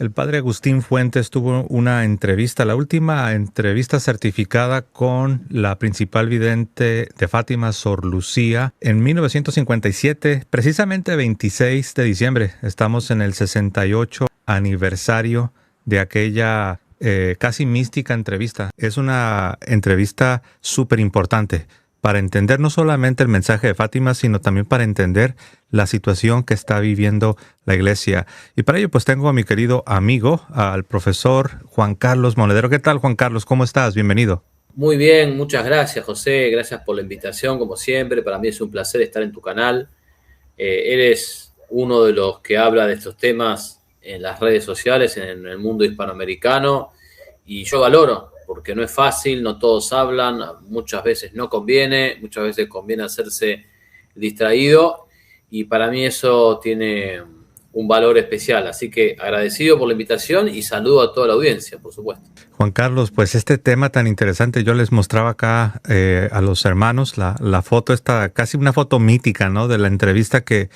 el padre Agustín Fuentes tuvo una entrevista, la última entrevista certificada con la principal vidente de Fátima, Sor Lucía, en 1957, precisamente 26 de diciembre. Estamos en el 68 aniversario de aquella casi mística entrevista. Es una entrevista súper importante para entender no solamente el mensaje de Fátima, sino también para entender la situación que está viviendo la iglesia. Y para ello pues tengo a mi querido amigo, al profesor Juan Carlos Monedero. ¿Qué tal, Juan Carlos? ¿Cómo estás? Bienvenido. Muy bien, muchas gracias, José. Gracias por la invitación, como siempre. Para mí es un placer estar en tu canal. Eres uno de los que habla de estos temas en las redes sociales, en el mundo hispanoamericano, y yo valoro, porque no es fácil, no todos hablan, muchas veces no conviene, muchas veces conviene hacerse distraído, y para mí eso tiene un valor especial. Así que agradecido por la invitación y saludo a toda la audiencia, por supuesto. Juan Carlos, pues este tema tan interesante, yo les mostraba acá a los hermanos la foto, esta casi una foto mítica, ¿no? De la entrevista que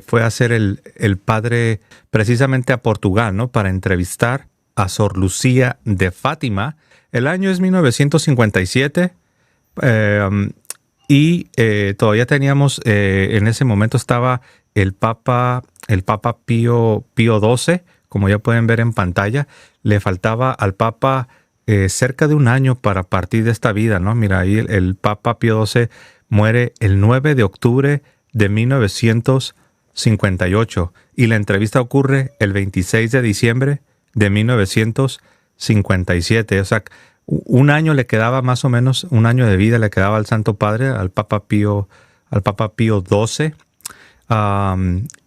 fue a hacer el padre precisamente a Portugal, ¿no? Para entrevistar a Sor Lucía de Fátima. El año es 1957 y todavía teníamos, en ese momento estaba el Papa Pío XII, como ya pueden ver en pantalla. Le faltaba al Papa cerca de un año para partir de esta vida, ¿no? Mira, ahí el Papa Pío XII muere el 9 de octubre de 1958 y la entrevista ocurre el 26 de diciembre de 1957. O sea, un año le quedaba, más o menos, un año de vida le quedaba al Santo Padre, al Papa Pío XII.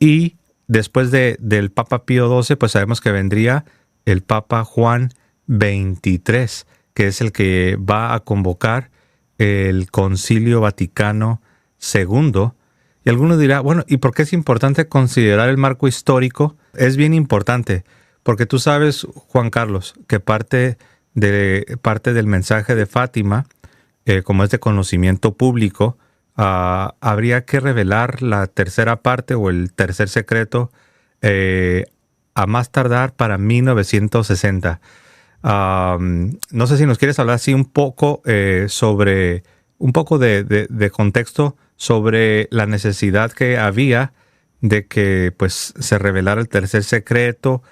Y después del Papa Pío XII, pues sabemos que vendría el Papa Juan XXIII, que es el que va a convocar el Concilio Vaticano II. Y alguno dirá, bueno, ¿y por qué es importante considerar el marco histórico? Es bien importante, porque tú sabes, Juan Carlos, que parte del mensaje de Fátima, como es de conocimiento público, habría que revelar la tercera parte o el tercer secreto a más tardar para 1960. No sé si nos quieres hablar así un poco sobre, un poco de contexto sobre la necesidad que había de que pues se revelara el tercer secreto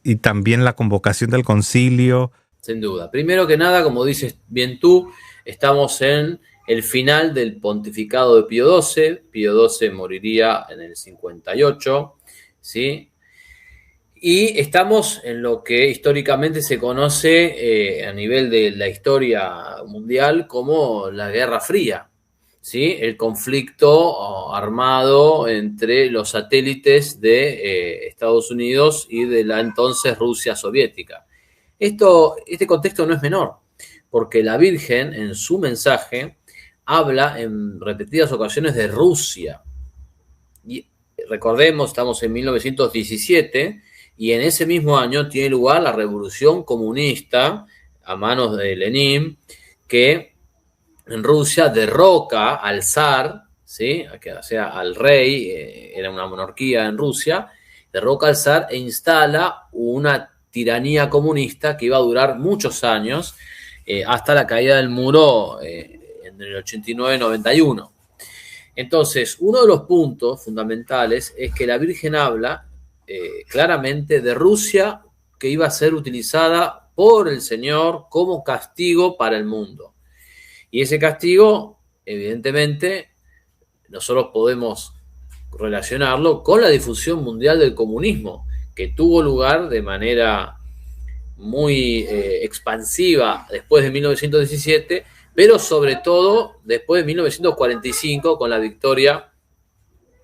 y también la convocación del concilio. Sin duda. Primero que nada, como dices bien tú, estamos en el final del pontificado de Pío XII. Pío XII moriría en el 58, ¿sí? Y estamos en lo que históricamente se conoce a nivel de la historia mundial como la Guerra Fría, ¿sí? El conflicto armado entre los satélites de Estados Unidos y de la entonces Rusia soviética. Este contexto no es menor, porque la Virgen en su mensaje habla en repetidas ocasiones de Rusia. Y recordemos, estamos en 1917 y en ese mismo año tiene lugar la revolución comunista a manos de Lenin, que en Rusia derroca al zar, ¿sí? O sea, al rey, era una monarquía en Rusia, derroca al zar e instala una tiranía comunista que iba a durar muchos años, hasta la caída del muro en el 89-91. Entonces, uno de los puntos fundamentales es que la Virgen habla claramente de Rusia, que iba a ser utilizada por el Señor como castigo para el mundo. Y ese castigo, evidentemente, nosotros podemos relacionarlo con la difusión mundial del comunismo, que tuvo lugar de manera muy expansiva después de 1917, pero sobre todo después de 1945, con la victoria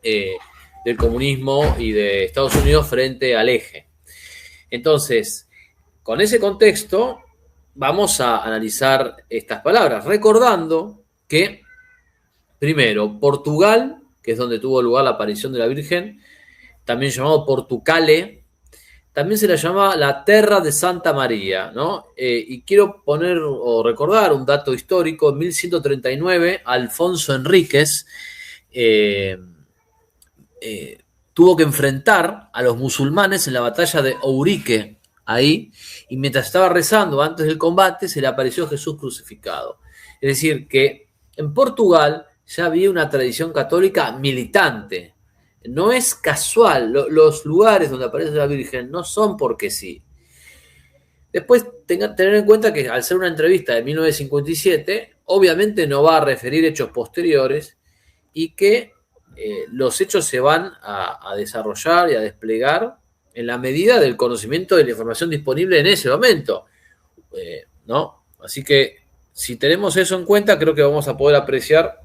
del comunismo y de Estados Unidos frente al eje. Entonces, con ese contexto, vamos a analizar estas palabras, recordando que, primero, Portugal, que es donde tuvo lugar la aparición de la Virgen, también llamado Portucale, también se la llama la Terra de Santa María, ¿no? Y quiero poner o recordar un dato histórico. En 1139, Alfonso Enríquez tuvo que enfrentar a los musulmanes en la batalla de Ourique, ahí, y mientras estaba rezando antes del combate, se le apareció Jesús crucificado. Es decir, que en Portugal ya había una tradición católica militante. No es casual, los lugares donde aparece la Virgen no son porque sí. Después, tener en cuenta que al ser una entrevista de 1957, obviamente no va a referir hechos posteriores y que los hechos se van a desarrollar y a desplegar en la medida del conocimiento de la información disponible en ese momento, ¿no? Así que si tenemos eso en cuenta, creo que vamos a poder apreciar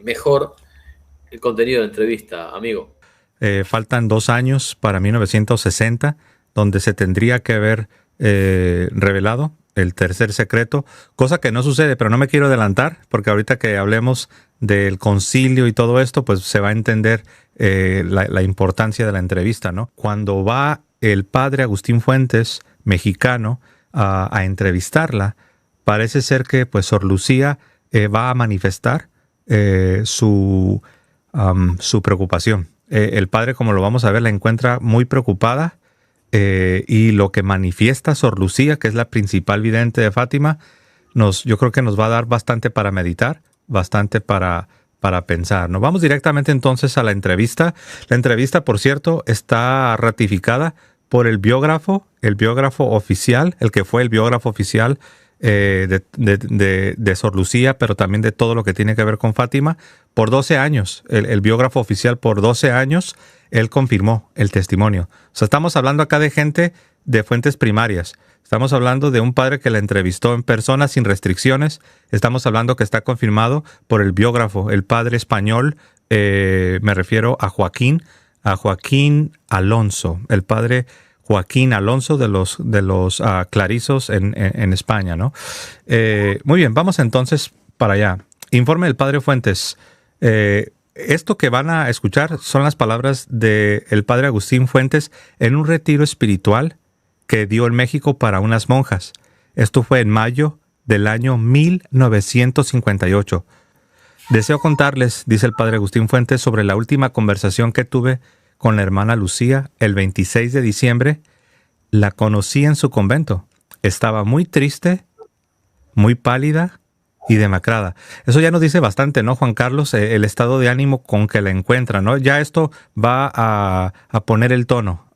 mejor el contenido de la entrevista, amigo. Faltan 2 años para 1960, donde se tendría que haber revelado el tercer secreto, cosa que no sucede, pero no me quiero adelantar, porque ahorita que hablemos del concilio y todo esto, pues se va a entender la importancia de la entrevista, ¿no? Cuando va el padre Agustín Fuentes, mexicano, a entrevistarla, parece ser que pues Sor Lucía va a manifestar su preocupación. El padre, como lo vamos a ver, la encuentra muy preocupada y lo que manifiesta Sor Lucía, que es la principal vidente de Fátima, yo creo que nos va a dar bastante para meditar, bastante para pensar. Nos vamos directamente entonces a la entrevista. La entrevista, por cierto, está ratificada por el biógrafo oficial, el que fue el biógrafo oficial de Sor Lucía, pero también de todo lo que tiene que ver con Fátima, por 12 años. El biógrafo oficial por 12 años, él confirmó el testimonio. O sea, estamos hablando acá de gente de fuentes primarias. Estamos hablando de un padre que la entrevistó en persona sin restricciones. Estamos hablando que está confirmado por el biógrafo, el padre español, me refiero a Joaquín Alonso, el padre Joaquín Alonso de los Clarizos en España, ¿no? Muy bien, vamos entonces para allá. Informe del padre Fuentes. Esto que van a escuchar son las palabras del padre Agustín Fuentes en un retiro espiritual que dio en México para unas monjas. Esto fue en mayo del año 1958. Deseo contarles, dice el padre Agustín Fuentes, sobre la última conversación que tuve con la hermana Lucía el 26 de diciembre. La conocí en su convento. Estaba muy triste, muy pálida y demacrada. Eso ya nos dice bastante, ¿no, Juan Carlos? El estado de ánimo con que la encuentra, ¿no? Ya esto va a poner el tono,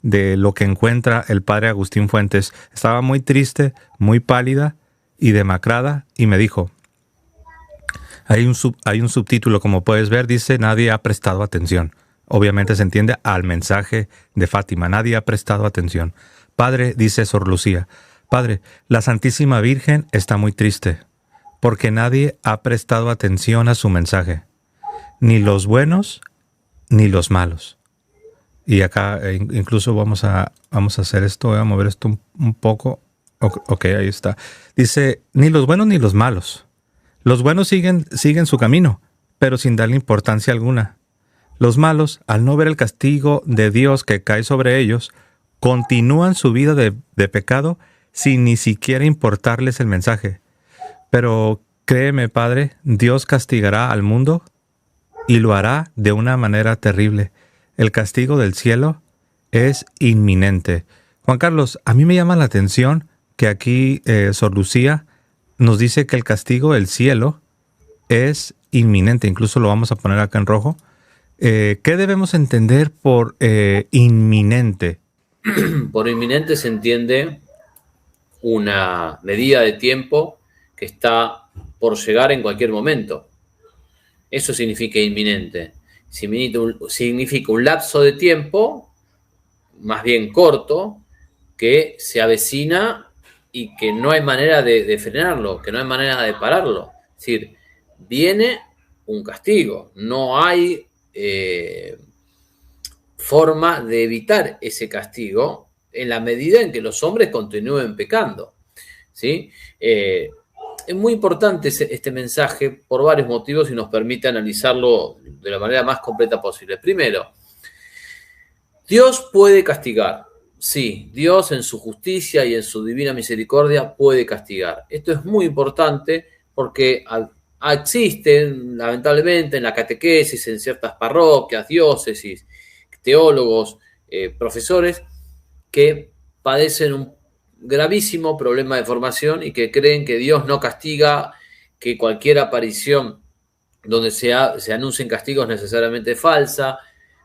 de lo que encuentra el padre Agustín Fuentes. Estaba muy triste, muy pálida y demacrada, y me dijo, hay un subtítulo, como puedes ver, dice, nadie ha prestado atención. Obviamente se entiende al mensaje de Fátima, nadie ha prestado atención. Padre, dice Sor Lucía, Padre, la Santísima Virgen está muy triste, porque nadie ha prestado atención a su mensaje, ni los buenos ni los malos. Y acá incluso vamos a hacer esto, voy a mover esto un poco. Ok, ahí está. Dice, ni los buenos ni los malos. Los buenos siguen su camino, pero sin darle importancia alguna. Los malos, al no ver el castigo de Dios que cae sobre ellos, continúan su vida de pecado sin ni siquiera importarles el mensaje. Pero créeme, Padre, Dios castigará al mundo y lo hará de una manera terrible. El castigo del cielo es inminente. Juan Carlos, a mí me llama la atención que aquí Sor Lucía nos dice que el castigo del cielo es inminente. Incluso lo vamos a poner acá en rojo. ¿Qué debemos entender por inminente? Por inminente se entiende una medida de tiempo que está por llegar en cualquier momento. Eso significa inminente. Significa un lapso de tiempo, más bien corto, que se avecina y que no hay manera de frenarlo, que no hay manera de pararlo. Es decir, viene un castigo. No hay forma de evitar ese castigo en la medida en que los hombres continúen pecando, ¿sí? Es muy importante este mensaje por varios motivos y nos permite analizarlo de la manera más completa posible. Primero, Dios puede castigar. Sí, Dios en su justicia y en su divina misericordia puede castigar. Esto es muy importante porque existen, lamentablemente, en la catequesis, en ciertas parroquias, diócesis, teólogos, profesores, que padecen un gravísimo problema de formación y que creen que Dios no castiga, que cualquier aparición donde se anuncien castigos necesariamente falsa.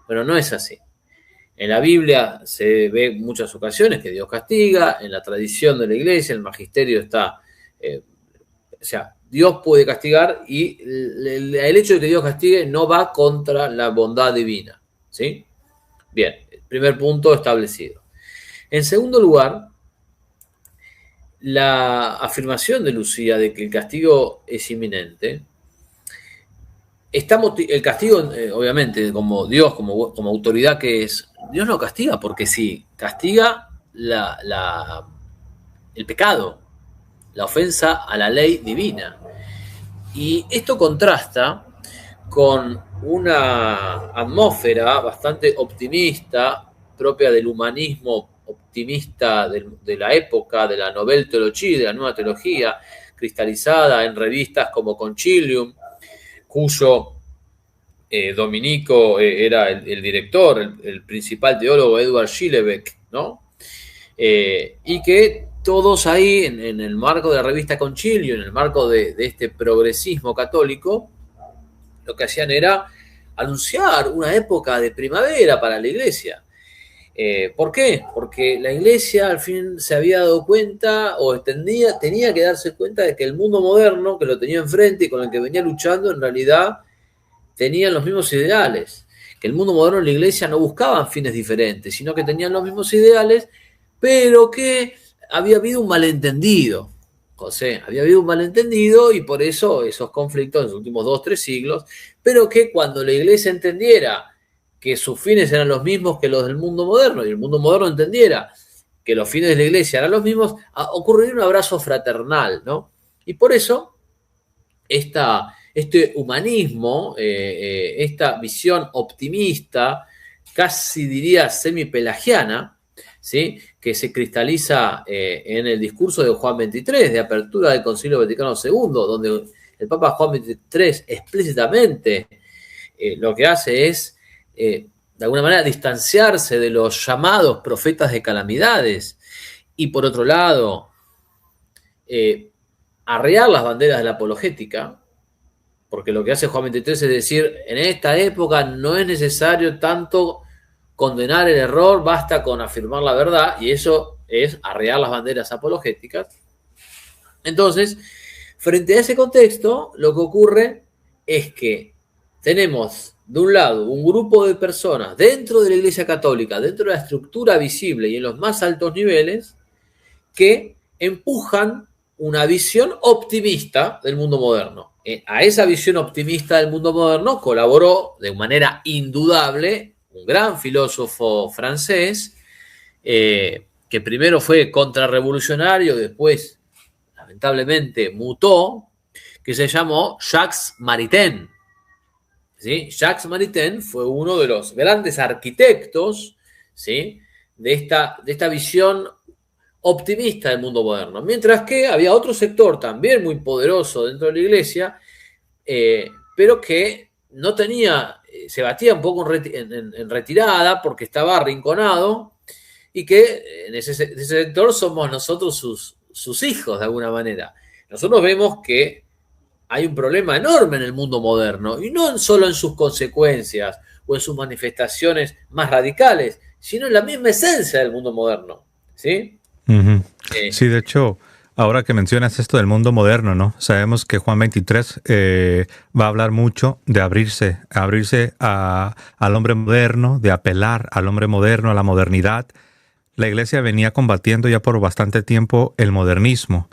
Pero no es así. En la Biblia se ve en muchas ocasiones que Dios castiga, en la tradición de la iglesia, el magisterio está... o sea, Dios puede castigar y el hecho de que Dios castigue no va contra la bondad divina, ¿sí? Bien, primer punto establecido. En segundo lugar, la afirmación de Lucía de que el castigo es inminente, el castigo, obviamente, como Dios, como autoridad que es, Dios no castiga porque sí, castiga el pecado, la ofensa a la ley divina. Y esto contrasta con una atmósfera bastante optimista, propia del humanismo optimista de la época, de la Nouvelle Théologie, de la nueva teología, cristalizada en revistas como Concilium, cuyo Dominico era el director, el principal teólogo, Edward Schillebeck, ¿no? Y que todos ahí, en el marco de la revista Concilio, en el marco de este progresismo católico, lo que hacían era anunciar una época de primavera para la iglesia. ¿Por qué? Porque la iglesia al fin se había dado cuenta, o tenía que darse cuenta de que el mundo moderno, que lo tenía enfrente y con el que venía luchando, en realidad tenían los mismos ideales. Que el mundo moderno y la iglesia no buscaban fines diferentes, sino que tenían los mismos ideales, pero que había habido un malentendido, José, había habido un malentendido y por eso esos conflictos en los últimos 2-3 siglos, pero que cuando la iglesia entendiera que sus fines eran los mismos que los del mundo moderno y el mundo moderno entendiera que los fines de la iglesia eran los mismos, ocurriría un abrazo fraternal, ¿no? Y por eso este humanismo, esta visión optimista, casi diría semipelagiana, ¿sí?, que se cristaliza en el discurso de Juan XXIII, de apertura del Concilio Vaticano II, donde el Papa Juan XXIII explícitamente lo que hace es, de alguna manera, distanciarse de los llamados profetas de calamidades y, por otro lado, arrear las banderas de la apologética, porque lo que hace Juan XXIII es decir, en esta época no es necesario tanto condenar el error, basta con afirmar la verdad, y eso es arrear las banderas apologéticas. Entonces, frente a ese contexto, lo que ocurre es que tenemos, de un lado, un grupo de personas dentro de la Iglesia Católica, dentro de la estructura visible y en los más altos niveles, que empujan una visión optimista del mundo moderno. A esa visión optimista del mundo moderno colaboró de manera indudable un gran filósofo francés, que primero fue contrarrevolucionario, después, lamentablemente, mutó, que se llamó Jacques Maritain. ¿Sí? Jacques Maritain fue uno de los grandes arquitectos, ¿sí?, de esta visión optimista del mundo moderno. Mientras que había otro sector también muy poderoso dentro de la iglesia, pero que no tenía, se batía un poco en retirada porque estaba arrinconado, y que en ese sector somos nosotros sus hijos de alguna manera. Nosotros vemos que hay un problema enorme en el mundo moderno, y no solo en sus consecuencias o en sus manifestaciones más radicales, sino en la misma esencia del mundo moderno, ¿sí? Uh-huh. Sí, de hecho, ahora que mencionas esto del mundo moderno, ¿no? Sabemos que Juan XXIII va a hablar mucho de abrirse al hombre moderno, de apelar al hombre moderno, a la modernidad. La iglesia venía combatiendo ya por bastante tiempo el modernismo,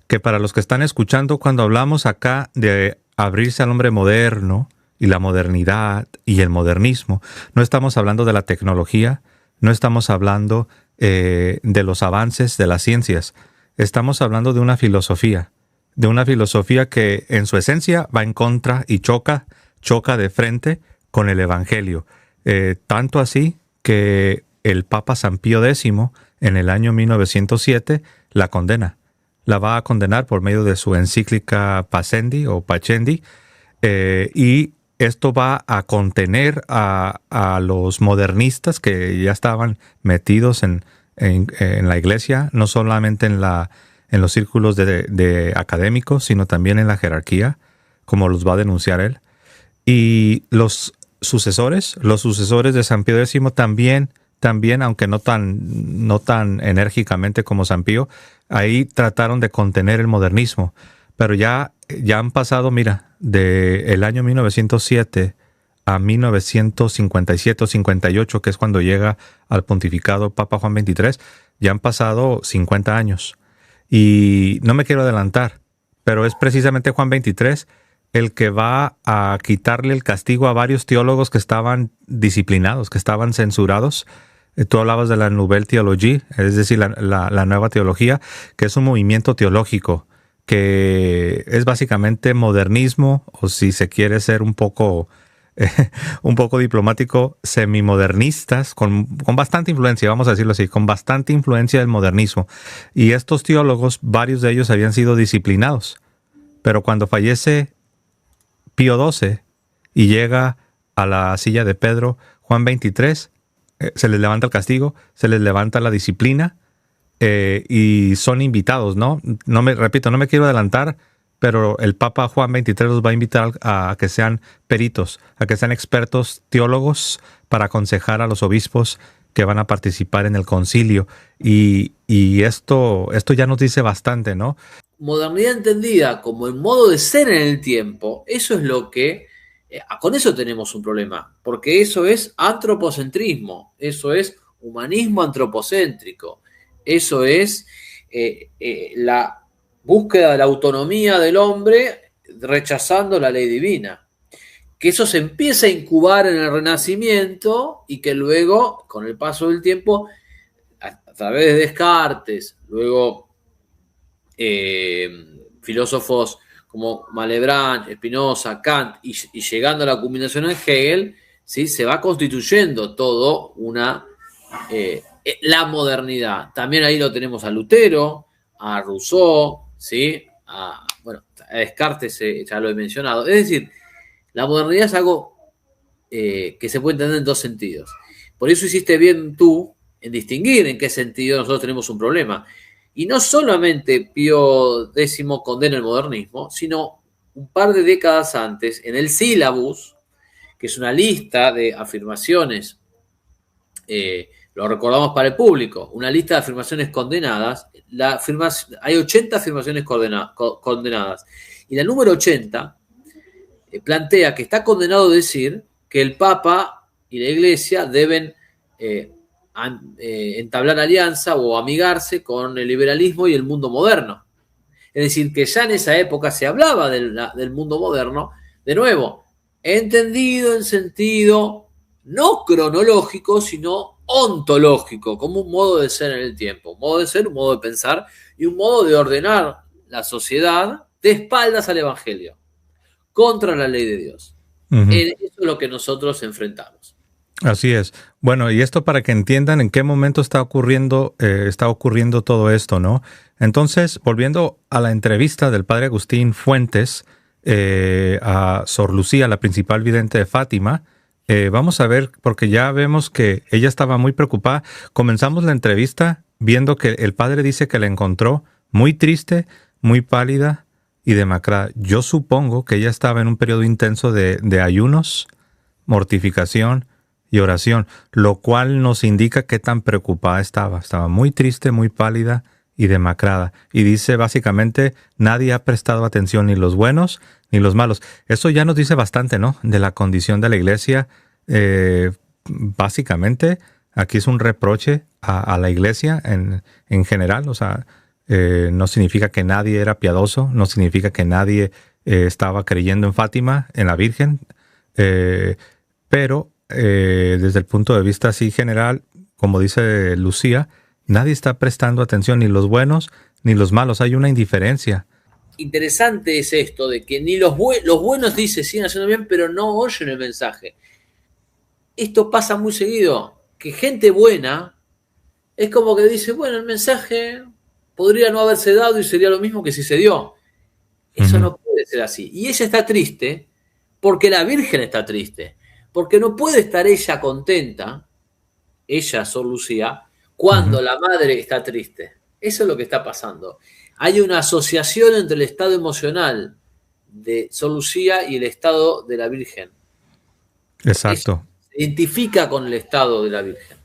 que para los que están escuchando, cuando hablamos acá de abrirse al hombre moderno y la modernidad y el modernismo, no estamos hablando de la tecnología, no estamos hablando de los avances de las ciencias. Estamos hablando de una filosofía que en su esencia va en contra y choca de frente con el Evangelio. Tanto así que el Papa San Pío X, en el año 1907, la condena. la va a condenar por medio de su encíclica Pascendi o Pacendi, y esto va a contener a los modernistas que ya estaban metidos en la iglesia, no solamente en los círculos de académicos, sino también en la jerarquía, como los va a denunciar él. Y los sucesores de San Pío X también, aunque no tan enérgicamente como San Pío, ahí trataron de contener el modernismo. Pero ya han pasado, mira, del año 1907 a 1957 o 58, que es cuando llega al pontificado Papa Juan XXIII, ya han pasado 50 años. Y no me quiero adelantar, pero es precisamente Juan XXIII el que va a quitarle el castigo a varios teólogos que estaban disciplinados, que estaban censurados. Tú hablabas de la Nouvelle Théologie, es decir, la nueva teología, que es un movimiento teológico, que es básicamente modernismo, o si se quiere ser un poco diplomático, semimodernistas, con bastante influencia, vamos a decirlo así, con bastante influencia del modernismo. Y estos teólogos, varios de ellos habían sido disciplinados, pero cuando fallece Pío XII y llega a la silla de Pedro, Juan XXIII, se les levanta el castigo, se les levanta la disciplina, y son invitados, ¿no? No me quiero adelantar, pero el Papa Juan XXIII los va a invitar a que sean peritos, a que sean expertos teólogos para aconsejar a los obispos que van a participar en el concilio. Y esto ya nos dice bastante, ¿no? Modernidad entendida como el modo de ser en el tiempo, eso es lo que, con eso tenemos un problema, porque eso es antropocentrismo, eso es humanismo antropocéntrico, eso es la búsqueda de la autonomía del hombre rechazando la ley divina. Que eso se empieza a incubar en el Renacimiento y que luego, con el paso del tiempo, a través de Descartes, luego filósofos como Malebranche, Spinoza, Kant y llegando a la culminación en Hegel, ¿sí? Se va constituyendo todo la modernidad. También ahí lo tenemos a Lutero, a Rousseau, ¿sí? A Descartes, ya lo he mencionado. Es decir, la modernidad es algo que se puede entender en dos sentidos. Por eso hiciste bien tú en distinguir en qué sentido nosotros tenemos un problema. Y no solamente Pío X condena el modernismo, sino un par de décadas antes, en el Sílabus, que es una lista de afirmaciones, lo recordamos para el público, una lista de afirmaciones condenadas, hay 80 afirmaciones condenadas, y la número 80 plantea que está condenado decir que el Papa y la Iglesia deben entablar alianza o amigarse con el liberalismo y el mundo moderno. Es decir, que ya en esa época se hablaba del mundo moderno, de nuevo, entendido en sentido no cronológico, sino ontológico, como un modo de ser en el tiempo, un modo de ser, un modo de pensar y un modo de ordenar la sociedad de espaldas al Evangelio, contra la ley de Dios. Uh-huh. Eso es lo que nosotros enfrentamos. Así es. Bueno, y esto para que entiendan en qué momento está ocurriendo todo esto, ¿no? Entonces, volviendo a la entrevista del padre Agustín Fuentes a Sor Lucía, la principal vidente de Fátima, vamos a ver, porque ya vemos que ella estaba muy preocupada. Comenzamos la entrevista viendo que el padre dice que la encontró muy triste, muy pálida y demacrada. Yo supongo que ella estaba en un periodo intenso de ayunos, mortificación y oración, lo cual nos indica qué tan preocupada estaba. Estaba muy triste, muy pálida y demacrada. Y dice básicamente, nadie ha prestado atención, ni los buenos ni los malos. Eso ya nos dice bastante, ¿no? De la condición de la iglesia. Básicamente, aquí es un reproche a la iglesia en general. O sea, no significa que nadie era piadoso, no significa que nadie estaba creyendo en Fátima, en la Virgen, pero desde el punto de vista así general, como dice Lucía, nadie está prestando atención, ni los buenos ni los malos. Hay una indiferencia. Interesante es esto de que ni los buenos dicen siguen haciendo bien, pero no oyen el mensaje. Esto pasa muy seguido, que gente buena es como que dice, bueno, el mensaje podría no haberse dado y sería lo mismo que si se dio. Eso no puede ser así. Y ella está triste porque la Virgen está triste. Porque no puede estar ella contenta, ella, Sor Lucía, cuando la madre está triste. Eso es lo que está pasando. Hay una asociación entre el estado emocional de Sor Lucía y el estado de la Virgen. Exacto. Se identifica con el estado de la Virgen.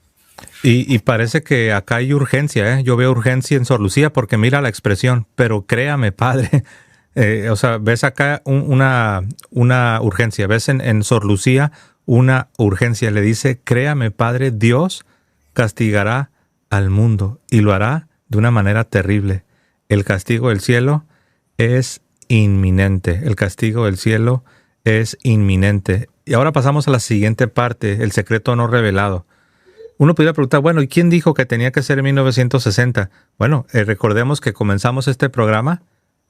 Y parece que acá hay urgencia, ¿eh? Yo veo urgencia en Sor Lucía porque mira la expresión, pero créame, Padre. O sea, ves acá una urgencia, ves en Sor Lucía una urgencia. Le dice, créame, Padre, Dios castigará al mundo y lo hará de una manera terrible. El castigo del cielo es inminente. El castigo del cielo es inminente. Y ahora pasamos a la siguiente parte, el secreto no revelado. Uno podría preguntar, bueno, ¿y quién dijo que tenía que ser en 1960? Bueno, recordemos que comenzamos este programa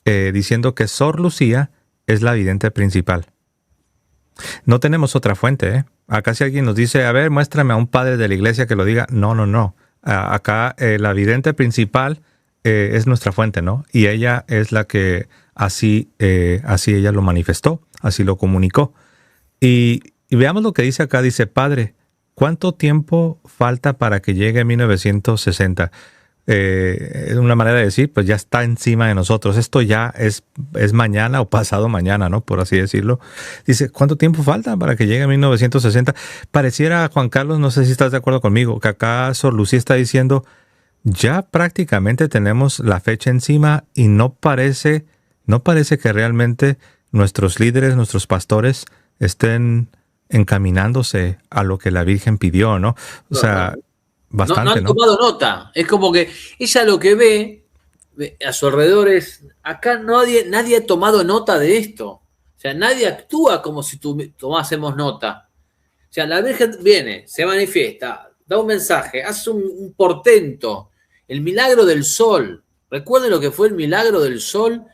diciendo que Sor Lucía es la vidente principal. No tenemos otra fuente, ¿eh? Acá si alguien nos dice, a ver, muéstrame a un padre de la iglesia que lo diga. No. Acá la vidente principal es nuestra fuente, ¿no? Y ella es la que así ella lo manifestó, así lo comunicó. Y veamos lo que dice acá. Dice, Padre, ¿cuánto tiempo falta para que llegue 1960? Es una manera de decir, pues ya está encima de nosotros. Esto ya es mañana o pasado mañana, ¿no? Por así decirlo. Dice, ¿cuánto tiempo falta para que llegue 1960? Pareciera, Juan Carlos, no sé si estás de acuerdo conmigo, que acá Sor Lucía está diciendo, ya prácticamente tenemos la fecha encima y no parece que realmente nuestros líderes, nuestros pastores estén encaminándose a lo que la Virgen pidió, ¿no? O sea, bastante, no han tomado nota. Es como que ella lo que ve a su alrededor es, acá nadie ha tomado nota de esto. O sea, nadie actúa como si tomásemos nota. O sea, la Virgen viene, se manifiesta, da un mensaje, hace un portento. El milagro del sol. Recuerden lo que fue el milagro del sol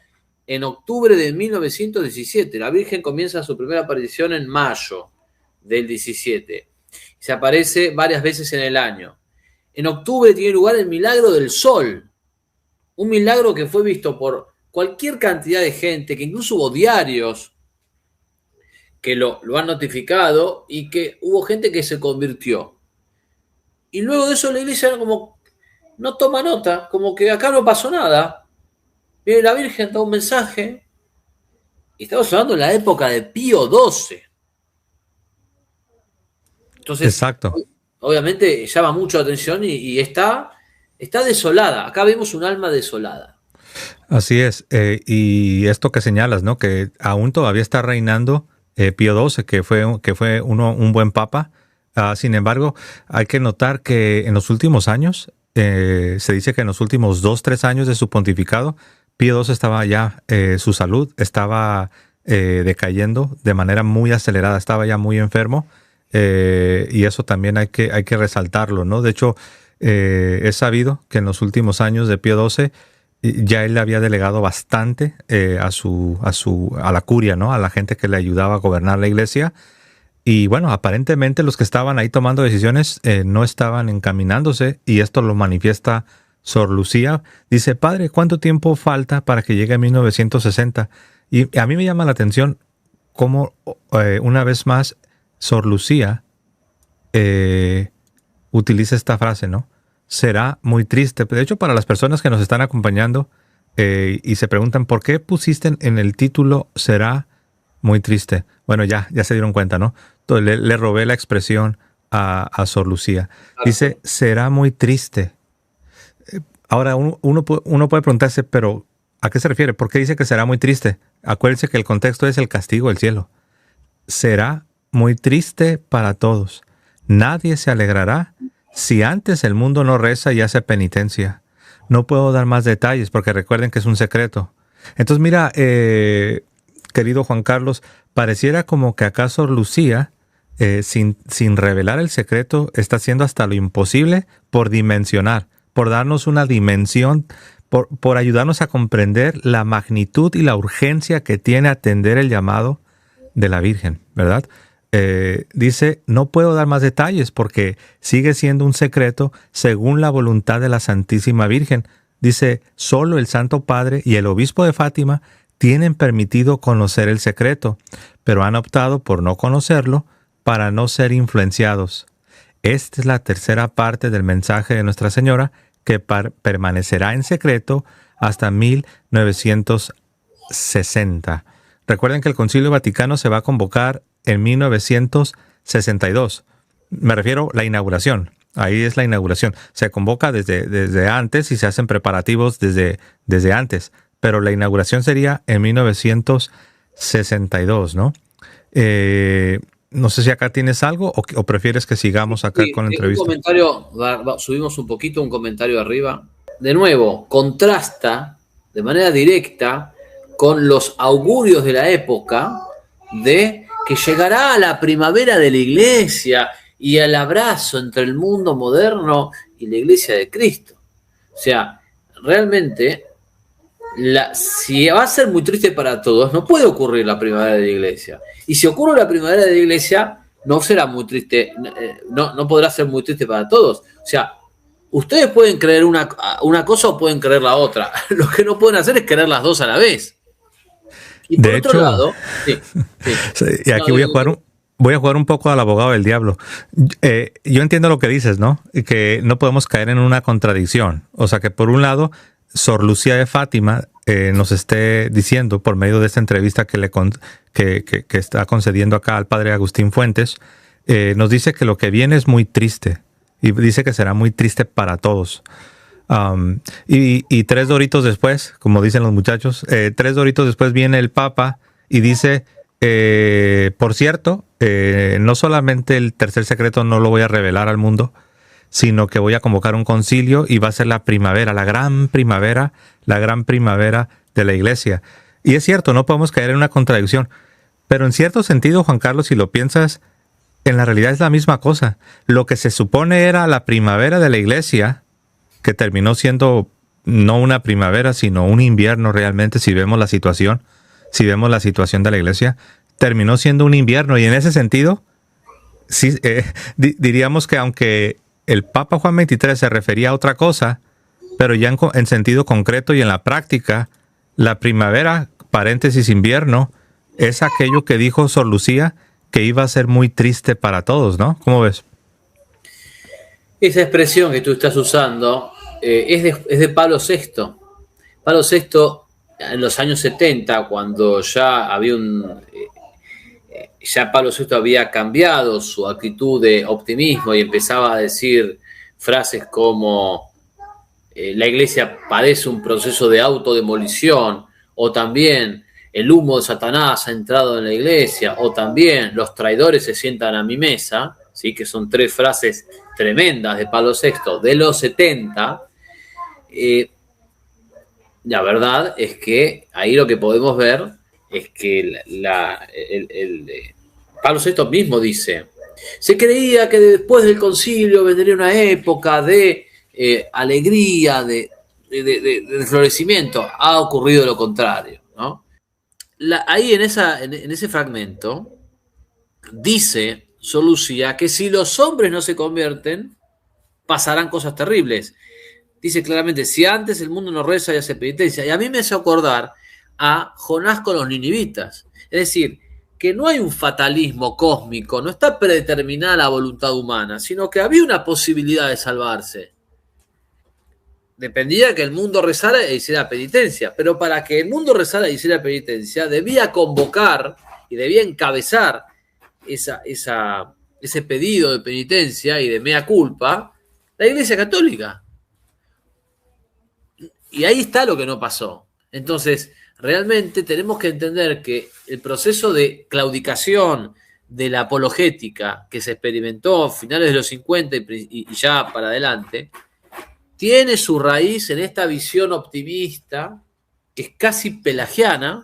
en octubre de 1917. La Virgen comienza su primera aparición en mayo del 17. Se aparece varias veces en el año. En octubre tiene lugar el milagro del sol. Un milagro que fue visto por cualquier cantidad de gente, que incluso hubo diarios que lo han notificado y que hubo gente que se convirtió. Y luego de eso la iglesia como no toma nota, como que acá no pasó nada. Viene la Virgen, da un mensaje. Y estamos hablando de la época de Pío XII. Entonces, exacto. Obviamente llama mucho la atención y está desolada. Acá vemos un alma desolada. Así es. Y esto que señalas, ¿no? Que aún todavía está reinando Pío XII, que fue un buen papa. Sin embargo, hay que notar que en los últimos años, se dice que en los últimos 2-3 años de su pontificado, Pío XII estaba ya, su salud estaba decayendo de manera muy acelerada, estaba ya muy enfermo. Y eso también hay que resaltarlo, ¿no? De hecho, es sabido que en los últimos años de Pío XII ya él le había delegado bastante a la curia, ¿no? A la gente que le ayudaba a gobernar la iglesia. Y bueno, aparentemente los que estaban ahí tomando decisiones no estaban encaminándose, y esto lo manifiesta Sor Lucía. Dice, Padre, ¿cuánto tiempo falta para que llegue 1960? Y a mí me llama la atención cómo una vez más Sor Lucía utiliza esta frase, ¿no? Será muy triste. De hecho, para las personas que nos están acompañando y se preguntan por qué pusiste en el título será muy triste. Bueno, ya se dieron cuenta, ¿no? Entonces, le robé la expresión a Sor Lucía. Dice, será muy triste. Ahora, uno puede preguntarse, pero ¿a qué se refiere? ¿Por qué dice que será muy triste? Acuérdense que el contexto es el castigo del cielo. Será muy triste para todos. Nadie se alegrará si antes el mundo no reza y hace penitencia. No puedo dar más detalles porque recuerden que es un secreto. Entonces, mira, querido Juan Carlos, pareciera como que acaso Lucía, sin revelar el secreto, está haciendo hasta lo imposible por dimensionar, por darnos una dimensión, por ayudarnos a comprender la magnitud y la urgencia que tiene atender el llamado de la Virgen, ¿verdad? Dice, no puedo dar más detalles porque sigue siendo un secreto según la voluntad de la Santísima Virgen. dice, solo el Santo Padre y el obispo de Fátima tienen permitido conocer el secreto, pero han optado por no conocerlo para no ser influenciados. Esta es la tercera parte del mensaje de Nuestra Señora, que permanecerá en secreto hasta 1960. Recuerden que el Concilio Vaticano se va a convocar en 1962. Me refiero a la inauguración. Ahí es la inauguración. Se convoca desde antes y se hacen preparativos desde antes. Pero la inauguración sería en 1962, ¿no? No sé si acá tienes algo o prefieres que sigamos acá con la entrevista. Un comentario, subimos un poquito, un comentario arriba. De nuevo, contrasta de manera directa con los augurios de la época de que llegará la primavera de la Iglesia y el abrazo entre el mundo moderno y la Iglesia de Cristo. O sea, realmente, si va a ser muy triste para todos, no puede ocurrir la primavera de la Iglesia. Y si ocurre la primavera de la Iglesia, no será muy triste, no podrá ser muy triste para todos. O sea, ustedes pueden creer una cosa o pueden creer la otra. Lo que no pueden hacer es creer las dos a la vez. Y por otro lado, sí. Y aquí voy a jugar un poco al abogado del diablo. Yo entiendo lo que dices, ¿no? Que no podemos caer en una contradicción. O sea, que por un lado, Sor Lucía de Fátima nos esté diciendo, por medio de esta entrevista que está concediendo acá al padre Agustín Fuentes, nos dice que lo que viene es muy triste. Y dice que será muy triste para todos. Y 3 doritos después, como dicen los muchachos, 3 doritos después viene el Papa y dice, por cierto, no solamente el tercer secreto no lo voy a revelar al mundo, sino que voy a convocar un concilio y va a ser la primavera, la gran primavera de la Iglesia. Y es cierto, no podemos caer en una contradicción, pero en cierto sentido, Juan Carlos, si lo piensas, en la realidad es la misma cosa. Lo que se supone era la primavera de la Iglesia, que terminó siendo no una primavera, sino un invierno realmente, si vemos la situación de la Iglesia, terminó siendo un invierno. Y en ese sentido, sí, diríamos que aunque el Papa Juan XXIII se refería a otra cosa, pero ya en sentido concreto y en la práctica, la primavera, paréntesis invierno, es aquello que dijo Sor Lucía, que iba a ser muy triste para todos, ¿no? ¿Cómo ves? Esa expresión que tú estás usando es de Pablo VI. Pablo VI, en los años 70, cuando ya había ya Pablo VI había cambiado su actitud de optimismo y empezaba a decir frases como la Iglesia padece un proceso de autodemolición, o también el humo de Satanás ha entrado en la Iglesia, o también los traidores se sientan a mi mesa, ¿sí? Que son 3 frases tremendas de Pablo VI de los 70. La verdad es que ahí lo que podemos ver es que Pablo VI mismo dice, se creía que después del concilio vendría una época de alegría, de florecimiento. Ha ocurrido lo contrario, ¿no? Ahí en ese fragmento dice Sor Lucía que si los hombres no se convierten, pasarán cosas terribles. Dice claramente, si antes el mundo no reza y hace penitencia. Y a mí me hace acordar a Jonás con los ninivitas. Es decir, que no hay un fatalismo cósmico, no está predeterminada la voluntad humana, sino que había una posibilidad de salvarse. Dependía que el mundo rezara e hiciera penitencia, pero para que el mundo rezara e hiciera penitencia, debía convocar y debía encabezar ese pedido de penitencia y de mea culpa la Iglesia Católica. Y ahí está lo que no pasó. Entonces, realmente tenemos que entender que el proceso de claudicación de la apologética que se experimentó a finales de los 50 y ya para adelante, tiene su raíz en esta visión optimista, que es casi pelagiana,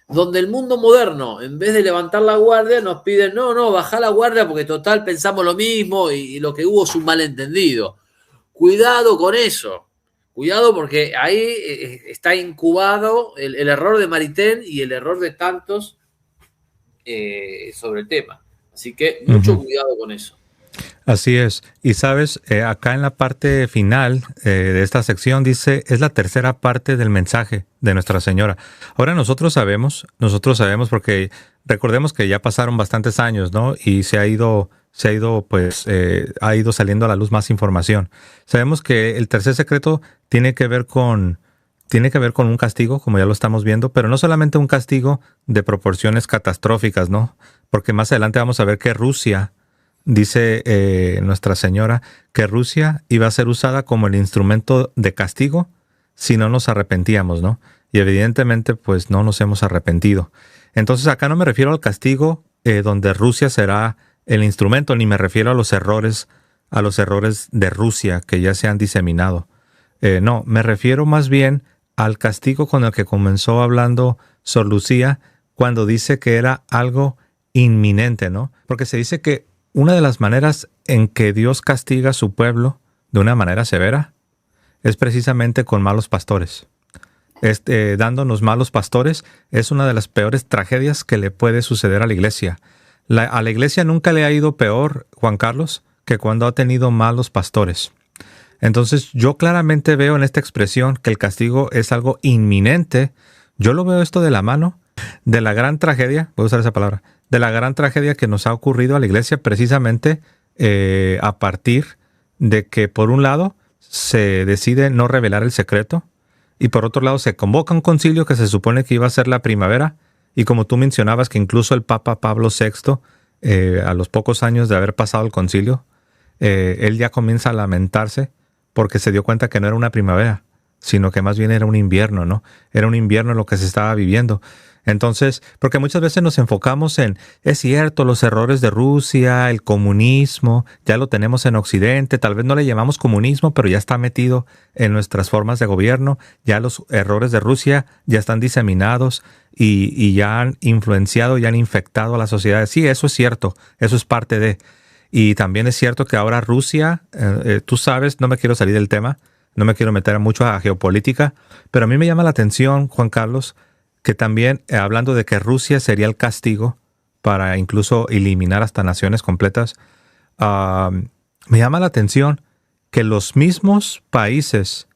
donde el mundo moderno, en vez de levantar la guardia, nos pide, no, bajá la guardia porque total pensamos lo mismo y lo que hubo es un malentendido. Cuidado con eso. Cuidado porque ahí está incubado el error de Maritain y el error de tantos sobre el tema. Así que mucho cuidado con eso. Así es. Y sabes, acá en la parte final de esta sección dice, es la tercera parte del mensaje de Nuestra Señora. Ahora nosotros sabemos porque recordemos que ya pasaron bastantes años, ¿no? Y ha ido saliendo a la luz más información. Sabemos que el tercer secreto tiene que ver con un castigo, como ya lo estamos viendo, pero no solamente un castigo de proporciones catastróficas, ¿no? Porque más adelante vamos a ver que Rusia, dice Nuestra Señora, que Rusia iba a ser usada como el instrumento de castigo si no nos arrepentíamos, ¿no? Y evidentemente, pues no nos hemos arrepentido. Entonces acá no me refiero al castigo donde Rusia será el instrumento, ni me refiero a los errores de Rusia que ya se han diseminado. No, me refiero más bien al castigo con el que comenzó hablando Sor Lucía cuando dice que era algo inminente, ¿no? Porque se dice que una de las maneras en que Dios castiga a su pueblo de una manera severa es precisamente con malos pastores. Dándonos malos pastores es una de las peores tragedias que le puede suceder a la iglesia. A la iglesia nunca le ha ido peor, Juan Carlos, que cuando ha tenido malos pastores. Entonces yo claramente veo en esta expresión que el castigo es algo inminente. Yo lo veo esto de la mano de la gran tragedia, voy a usar esa palabra, de la gran tragedia que nos ha ocurrido a la iglesia precisamente a partir de que por un lado se decide no revelar el secreto y por otro lado se convoca un concilio que se supone que iba a ser la primavera y como tú mencionabas que incluso el Papa Pablo VI, a los pocos años de haber pasado el concilio, él ya comienza a lamentarse porque se dio cuenta que no era una primavera, sino que más bien era un invierno, ¿no? Era un invierno lo que se estaba viviendo. Entonces, porque muchas veces nos enfocamos en, es cierto, los errores de Rusia, el comunismo, ya lo tenemos en Occidente, tal vez no le llamamos comunismo, pero ya está metido en nuestras formas de gobierno, ya los errores de Rusia ya están diseminados y ya han influenciado, ya han infectado a la sociedad. Sí, eso es cierto, eso es parte de... Y también es cierto que ahora Rusia, tú sabes, no me quiero salir del tema, no me quiero meter mucho a geopolítica, pero a mí me llama la atención, Juan Carlos, que también, hablando de que Rusia sería el castigo para incluso eliminar hasta naciones completas, me llama la atención que los mismos países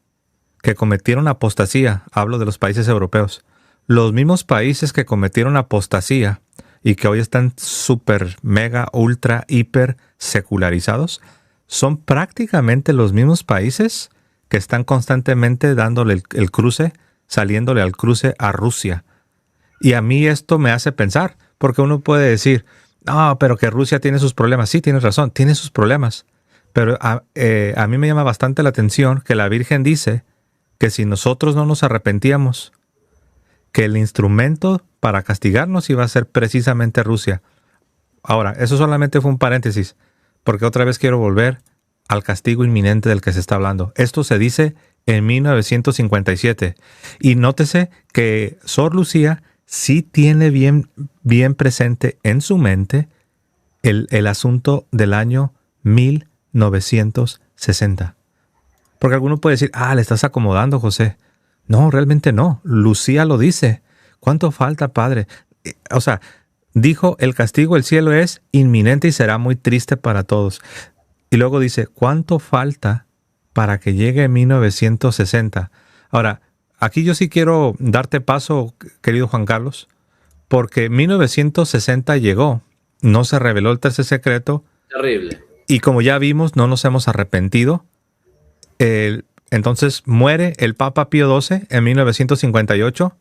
que cometieron apostasía, hablo de los países europeos, los mismos países que cometieron apostasía y que hoy están súper, mega, ultra, hiper secularizados, son prácticamente los mismos países que están constantemente dándole el cruce, saliéndole al cruce a Rusia. Y a mí esto me hace pensar, porque uno puede decir, no, pero que Rusia tiene sus problemas. Sí, tienes razón, tiene sus problemas. Pero a mí me llama bastante la atención que la Virgen dice que si nosotros no nos arrepentíamos, que el instrumento para castigarnos iba a ser precisamente Rusia. Ahora, eso solamente fue un paréntesis, porque otra vez quiero volver al castigo inminente del que se está hablando. Esto se dice en 1957. Y nótese que Sor Lucía sí tiene bien presente en su mente el asunto del año 1960. Porque alguno puede decir, le estás acomodando, José. No, realmente no. Lucía lo dice. ¿Cuánto falta, padre? O sea, dijo, el castigo del cielo es inminente y será muy triste para todos. Y luego dice, ¿cuánto falta para que llegue 1960? Ahora, aquí yo sí quiero darte paso, querido Juan Carlos, porque 1960 llegó, no se reveló el tercer secreto. Terrible. Y como ya vimos, no nos hemos arrepentido. Entonces muere el Papa Pío XII en 1958.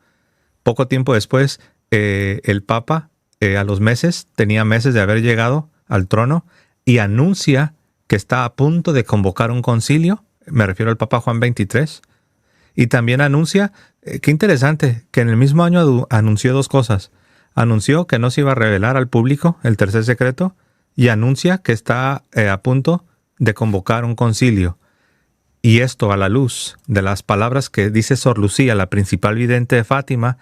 Poco tiempo después, el Papa, a los meses, tenía meses de haber llegado al trono y anuncia que está a punto de convocar un concilio. Me refiero al Papa Juan XXIII. Y también anuncia, qué interesante, que en el mismo año anunció dos cosas. Anunció que no se iba a revelar al público el tercer secreto y anuncia que está a punto de convocar un concilio. Y esto a la luz de las palabras que dice Sor Lucía, la principal vidente de Fátima,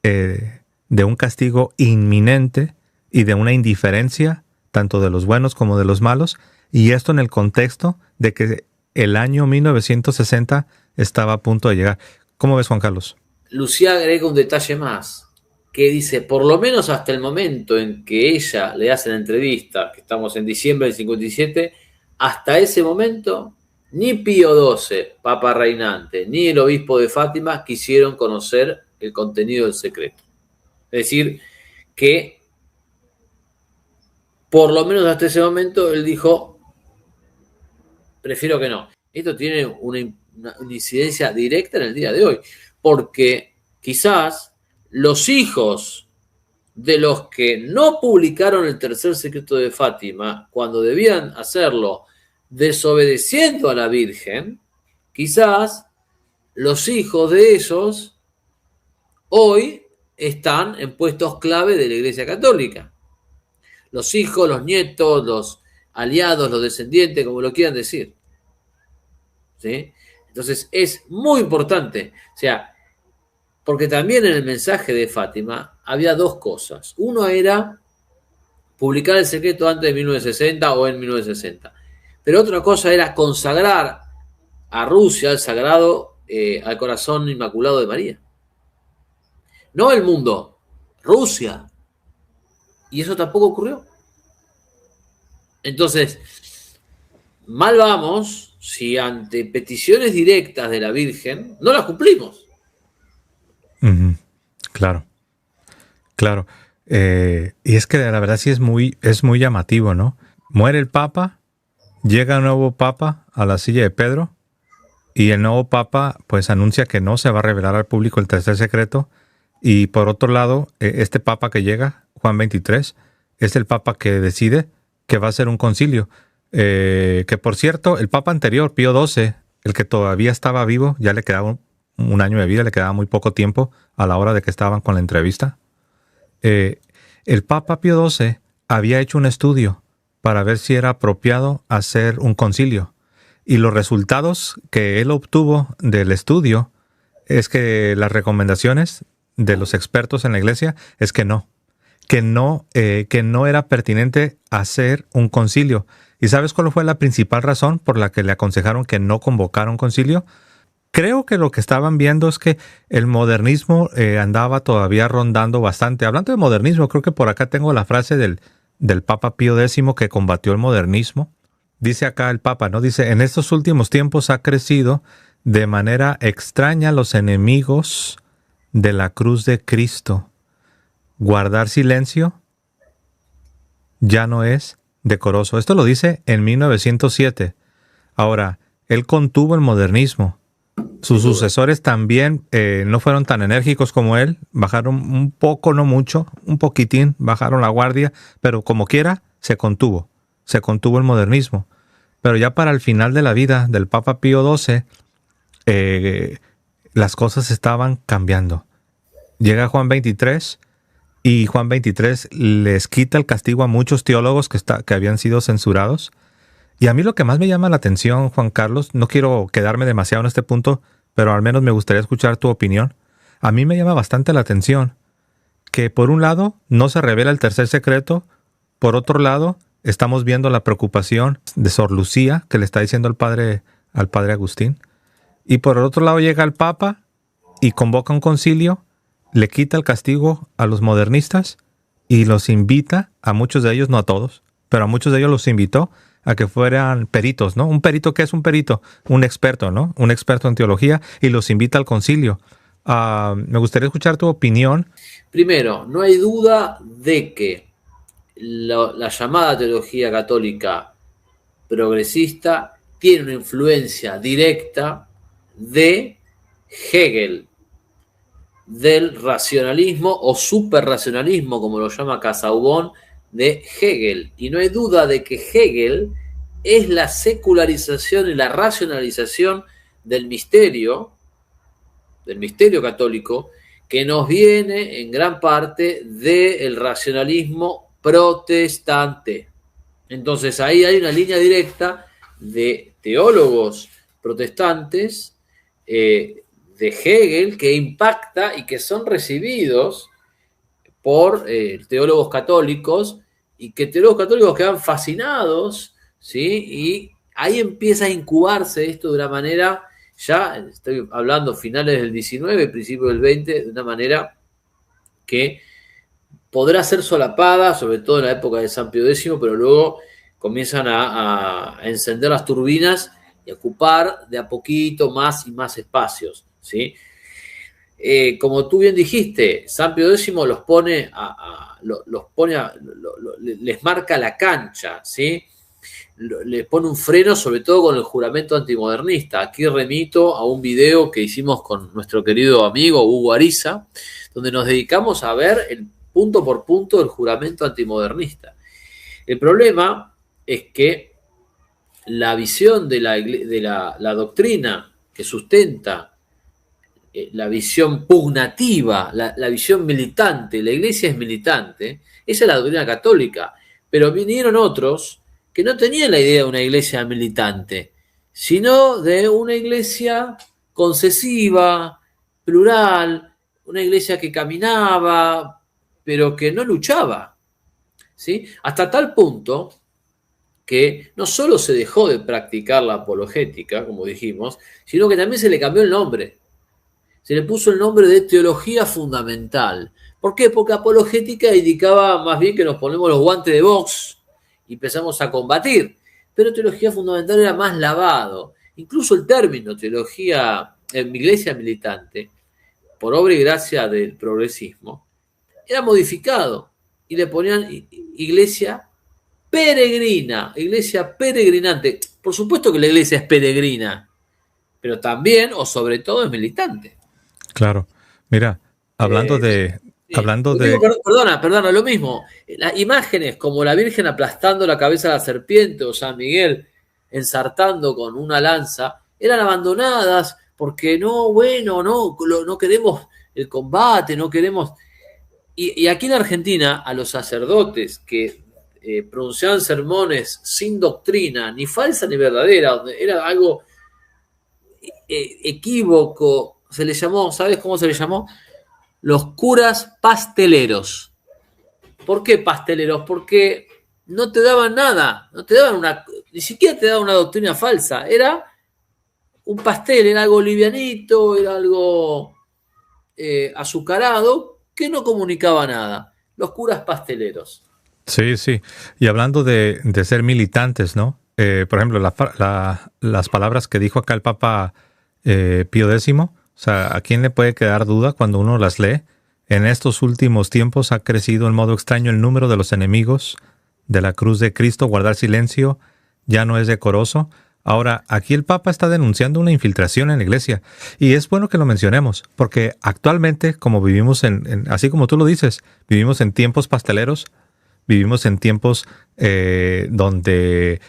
de un castigo inminente y de una indiferencia, tanto de los buenos como de los malos, y esto en el contexto de que el año 1960 estaba a punto de llegar. ¿Cómo ves, Juan Carlos? Lucía agrega un detalle más, que dice, por lo menos hasta el momento en que ella le hace la entrevista, que estamos en diciembre del 57, hasta ese momento, ni Pío XII, Papa reinante, ni el obispo de Fátima quisieron conocer el contenido del secreto. Es decir, que por lo menos hasta ese momento él dijo, prefiero que no. Esto tiene una incidencia directa en el día de hoy, porque quizás los hijos de los que no publicaron el tercer secreto de Fátima, cuando debían hacerlo desobedeciendo a la Virgen, quizás los hijos de esos hoy están en puestos clave de la Iglesia Católica. Los hijos, los nietos, los aliados, los descendientes, como lo quieran decir. ¿Sí? Entonces es muy importante. O sea, porque también en el mensaje de Fátima había dos cosas. Uno era publicar el secreto antes de 1960 o en 1960. Pero otra cosa era consagrar a Rusia al sagrado, al corazón inmaculado de María. No el mundo, Rusia. Y eso tampoco ocurrió. Entonces, mal vamos si ante peticiones directas de la Virgen no las cumplimos. Claro, claro. Y es que la verdad sí es muy llamativo, ¿no? Muere el Papa, llega un nuevo Papa a la silla de Pedro, y el nuevo Papa pues anuncia que no se va a revelar al público el tercer secreto. Y por otro lado, este Papa que llega, Juan XXIII, es el Papa que decide que va a ser un concilio. Que por cierto, el Papa anterior, Pío XII, el que todavía estaba vivo, ya le quedaba un año de vida, le quedaba muy poco tiempo a la hora de que estaban con la entrevista. El Papa Pío XII había hecho un estudio para ver si era apropiado hacer un concilio. Y los resultados que él obtuvo del estudio es que las recomendaciones de los expertos en la iglesia es que no era pertinente hacer un concilio. ¿Y sabes cuál fue la principal razón por la que le aconsejaron que no convocara un concilio? Creo que lo que estaban viendo es que el modernismo andaba todavía rondando bastante. Hablando de modernismo, creo que por acá tengo la frase del Papa Pío X que combatió el modernismo. Dice acá el Papa, ¿no? Dice, en estos últimos tiempos ha crecido de manera extraña los enemigos de la cruz de Cristo. Guardar silencio ya no es decoroso. Esto lo dice en 1907. Ahora, él contuvo el modernismo. Sus sucesores también no fueron tan enérgicos como él. Bajaron un poco, no mucho, un poquitín, bajaron la guardia, pero como quiera, se contuvo el modernismo. Pero ya para el final de la vida del Papa Pío XII, las cosas estaban cambiando. Llega Juan XXIII y Juan XXIII les quita el castigo a muchos teólogos que habían sido censurados. Y a mí lo que más me llama la atención, Juan Carlos, no quiero quedarme demasiado en este punto, pero al menos me gustaría escuchar tu opinión. A mí me llama bastante la atención que por un lado no se revela el tercer secreto, por otro lado estamos viendo la preocupación de Sor Lucía que le está diciendo al padre Agustín, y por el otro lado llega el Papa y convoca un concilio, le quita el castigo a los modernistas y los invita, a muchos de ellos, no a todos, pero a muchos de ellos los invitó a que fueran peritos, ¿no? ¿Un perito qué es un perito? Un experto, ¿no? Un experto en teología, y los invita al concilio. Me gustaría escuchar tu opinión. Primero, no hay duda de que la llamada teología católica progresista tiene una influencia directa de Hegel, del racionalismo o superracionalismo, como lo llama Casaubon, de Hegel. Y no hay duda de que Hegel es la secularización y la racionalización del misterio católico, que nos viene en gran parte del racionalismo protestante. Entonces ahí hay una línea directa de teólogos protestantes de Hegel que impacta y que son recibidos por teólogos católicos, y que teólogos católicos quedan fascinados, ¿sí? Y ahí empieza a incubarse esto de una manera, ya estoy hablando finales del 19, principios del 20, de una manera que podrá ser solapada, sobre todo en la época de San Pío X, pero luego comienzan a encender las turbinas y a ocupar de a poquito más y más espacios, ¿sí? Como tú bien dijiste, San Pío X los pone les marca la cancha, ¿sí? Les pone un freno, sobre todo con el juramento antimodernista. Aquí remito a un video que hicimos con nuestro querido amigo Hugo Ariza, donde nos dedicamos a ver el punto por punto del juramento antimodernista. El problema es que la visión de la doctrina que sustenta la visión pugnativa, la visión militante, la iglesia es militante, esa es la doctrina católica, pero vinieron otros que no tenían la idea de una iglesia militante, sino de una iglesia concesiva, plural, una iglesia que caminaba, pero que no luchaba, ¿sí? Hasta tal punto que no solo se dejó de practicar la apologética, como dijimos, sino que también se le cambió el nombre. Se le puso el nombre de teología fundamental. ¿Por qué? Porque apologética indicaba más bien que nos ponemos los guantes de box y empezamos a combatir. Pero teología fundamental era más lavado. Incluso el término teología, iglesia militante, por obra y gracia del progresismo, era modificado y le ponían iglesia peregrina, iglesia peregrinante. Por supuesto que la iglesia es peregrina, pero también o sobre todo es militante. Claro. Mira, hablando de... Sí. Hablando Digo, de... perdona, lo mismo. Las imágenes como la Virgen aplastando la cabeza de la serpiente o San Miguel ensartando con una lanza eran abandonadas porque no queremos el combate, no queremos... Y aquí en Argentina a los sacerdotes que pronunciaban sermones sin doctrina, ni falsa ni verdadera, donde era algo equívoco, se le llamó, ¿sabes cómo se le llamó? Los curas pasteleros. ¿Por qué pasteleros? Porque no te daban nada, ni siquiera te daban una doctrina falsa, era un pastel, era algo livianito, era algo azucarado, que no comunicaba nada. Los curas pasteleros. Sí, sí. Y hablando de ser militantes, ¿no? Por ejemplo, las palabras que dijo acá el Papa Pío X, o sea, ¿a quién le puede quedar duda cuando uno las lee? En estos últimos tiempos ha crecido en modo extraño el número de los enemigos de la cruz de Cristo. Guardar silencio ya no es decoroso. Ahora, aquí el Papa está denunciando una infiltración en la iglesia. Y es bueno que lo mencionemos, porque actualmente, como vivimos así como tú lo dices, vivimos en tiempos pasteleros, vivimos en tiempos donde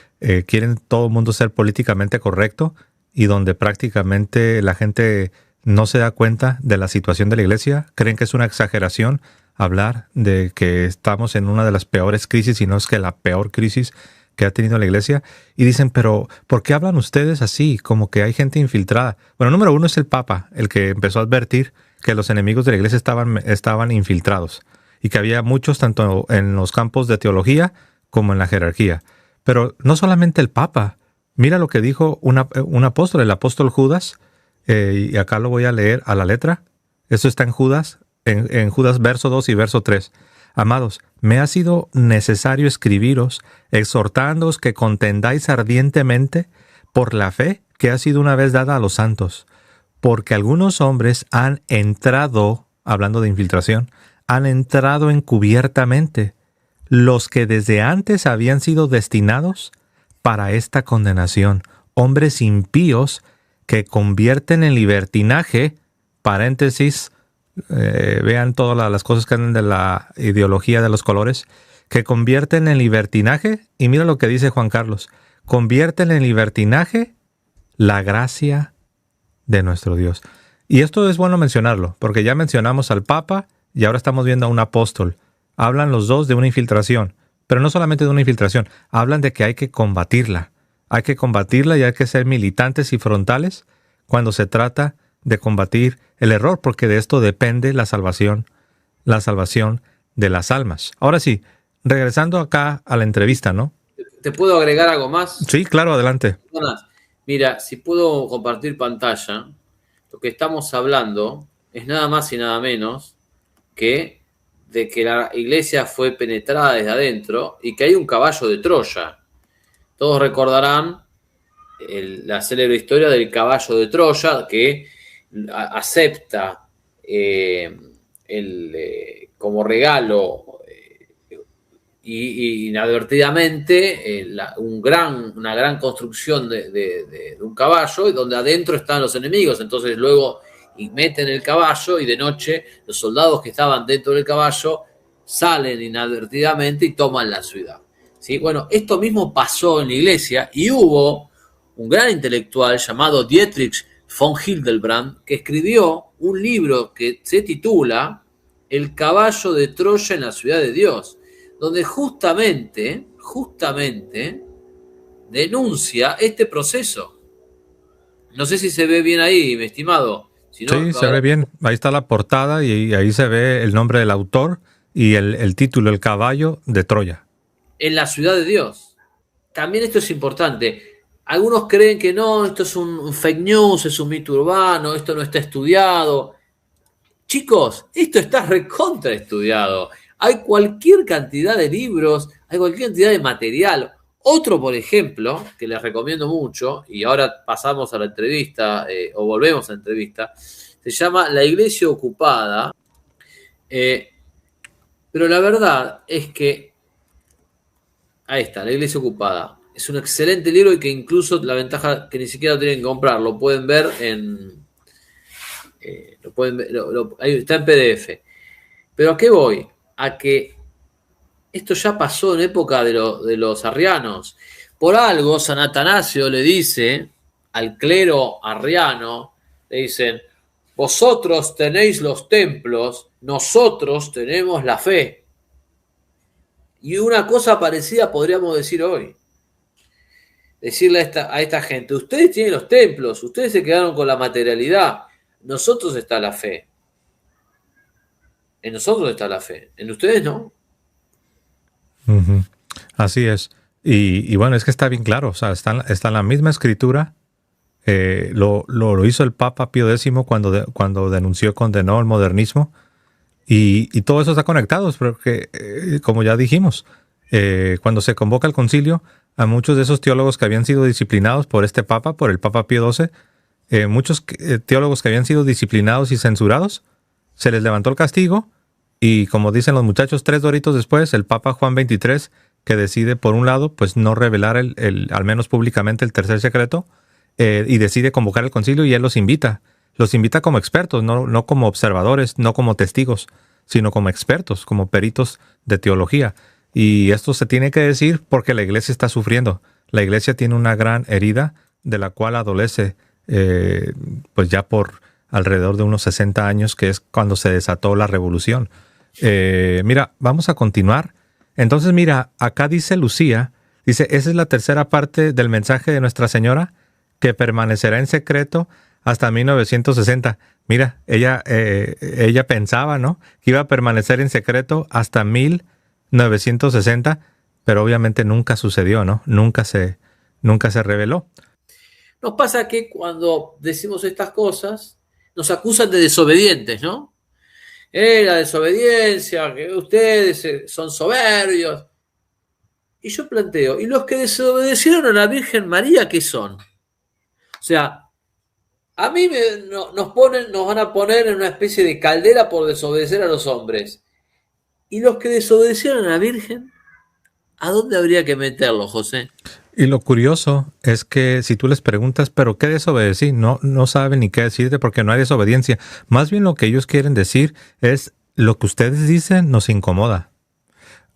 quieren todo el mundo ser políticamente correcto y donde prácticamente la gente no se da cuenta de la situación de la iglesia. Creen que es una exageración hablar de que estamos en una de las peores crisis, si no es que la peor crisis que ha tenido la iglesia. Y dicen, pero ¿por qué hablan ustedes así? Como que hay gente infiltrada. Bueno, número uno es el Papa, el que empezó a advertir que los enemigos de la iglesia estaban infiltrados y que había muchos tanto en los campos de teología como en la jerarquía. Pero no solamente el Papa. Mira lo que dijo un apóstol, el apóstol Judas, y acá lo voy a leer a la letra. Esto está en Judas, en Judas verso 2 y verso 3. Amados, me ha sido necesario escribiros, exhortándoos que contendáis ardientemente por la fe que ha sido una vez dada a los santos, porque algunos hombres han entrado, hablando de infiltración, han entrado encubiertamente, los que desde antes habían sido destinados para esta condenación, hombres impíos que convierten en libertinaje, paréntesis, vean todas las cosas que andan de la ideología de los colores, que convierten en libertinaje, y mira lo que dice Juan Carlos, convierten en libertinaje la gracia de nuestro Dios. Y esto es bueno mencionarlo, porque ya mencionamos al Papa y ahora estamos viendo a un apóstol. Hablan los dos de una infiltración, pero no solamente de una infiltración, hablan de que hay que combatirla. Hay que combatirla y hay que ser militantes y frontales cuando se trata de combatir el error, porque de esto depende la salvación de las almas. Ahora sí, regresando acá a la entrevista, ¿no? ¿Te puedo agregar algo más? Sí, claro, adelante. Mira, si puedo compartir pantalla, lo que estamos hablando es nada más y nada menos que de que la iglesia fue penetrada desde adentro y que hay un caballo de Troya. Todos recordarán la célebre historia del caballo de Troya que acepta como regalo inadvertidamente una gran construcción de un caballo donde adentro están los enemigos. Entonces luego meten el caballo y de noche los soldados que estaban dentro del caballo salen inadvertidamente y toman la ciudad. ¿Sí? Bueno, esto mismo pasó en la iglesia y hubo un gran intelectual llamado Dietrich von Hildebrand que escribió un libro que se titula El caballo de Troya en la ciudad de Dios, donde justamente denuncia este proceso. No sé si se ve bien ahí, mi estimado. Si no, sí, se ve bien. Ahí está la portada y ahí se ve el nombre del autor y el título, El caballo de Troya. En la ciudad de Dios. También esto es importante. Algunos creen que no, esto es un fake news, es un mito urbano, esto no está estudiado. Chicos, esto está recontra estudiado. Hay cualquier cantidad de libros, hay cualquier cantidad de material. Otro, por ejemplo, que les recomiendo mucho, y ahora pasamos a la entrevista, o volvemos a la entrevista, se llama La Iglesia Ocupada. Pero la verdad es que ahí está, La Iglesia Ocupada. Es un excelente libro y que incluso la ventaja que ni siquiera lo tienen que comprar, lo pueden ver está en PDF. Pero ¿a qué voy? A que esto ya pasó en época de los arrianos. Por algo, San Atanasio le dice al clero arriano, le dicen, vosotros tenéis los templos, nosotros tenemos la fe. Y una cosa parecida podríamos decir hoy. Decirle a esta gente, ustedes tienen los templos, ustedes se quedaron con la materialidad, nosotros está la fe. En nosotros está la fe, en ustedes no. Uh-huh. Así es. Y bueno, es que está bien claro, o sea, está en la misma escritura. Lo hizo el Papa Pío X cuando denunció, condenó el modernismo. Y todo eso está conectado, porque, como ya dijimos, cuando se convoca el concilio, a muchos de esos teólogos que habían sido disciplinados por este Papa, por el Papa Pío XII, muchos teólogos que habían sido disciplinados y censurados, se les levantó el castigo y, como dicen los muchachos, 3 doritos después, el Papa Juan XXIII, que decide, por un lado, pues no revelar al menos públicamente el tercer secreto, y decide convocar el concilio y él los invita como expertos, no como observadores, no como testigos, sino como expertos, como peritos de teología. Y esto se tiene que decir porque la iglesia está sufriendo. La iglesia tiene una gran herida de la cual adolece pues ya por alrededor de unos 60 años, que es cuando se desató la revolución. Mira, vamos a continuar. Entonces, mira, acá dice Lucía, dice, esa es la tercera parte del mensaje de Nuestra Señora, que permanecerá en secreto hasta 1960. Mira, ella pensaba, ¿no?, que iba a permanecer en secreto hasta 1960, pero obviamente nunca sucedió, ¿no? Nunca se reveló. Nos pasa que cuando decimos estas cosas, nos acusan de desobedientes, ¿no? La desobediencia, que ustedes son soberbios. Y yo planteo, ¿y los que desobedecieron a la Virgen María qué son? O sea, a mí nos van a poner en una especie de caldera por desobedecer a los hombres. ¿Y los que desobedecieron a la Virgen? ¿A dónde habría que meterlos, José? Y lo curioso es que si tú les preguntas, ¿pero qué desobedecí? No saben ni qué decirte porque no hay desobediencia. Más bien lo que ellos quieren decir es, lo que ustedes dicen nos incomoda.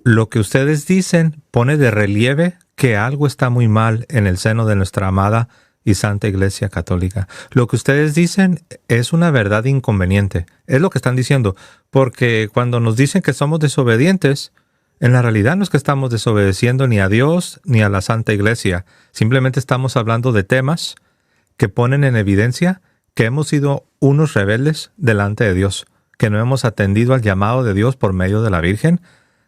Lo que ustedes dicen pone de relieve que algo está muy mal en el seno de nuestra amada y Santa Iglesia Católica. Lo que ustedes dicen es una verdad inconveniente. Es lo que están diciendo. Porque cuando nos dicen que somos desobedientes, en la realidad no es que estamos desobedeciendo ni a Dios ni a la Santa Iglesia. Simplemente estamos hablando de temas que ponen en evidencia que hemos sido unos rebeldes delante de Dios, que no hemos atendido al llamado de Dios por medio de la Virgen,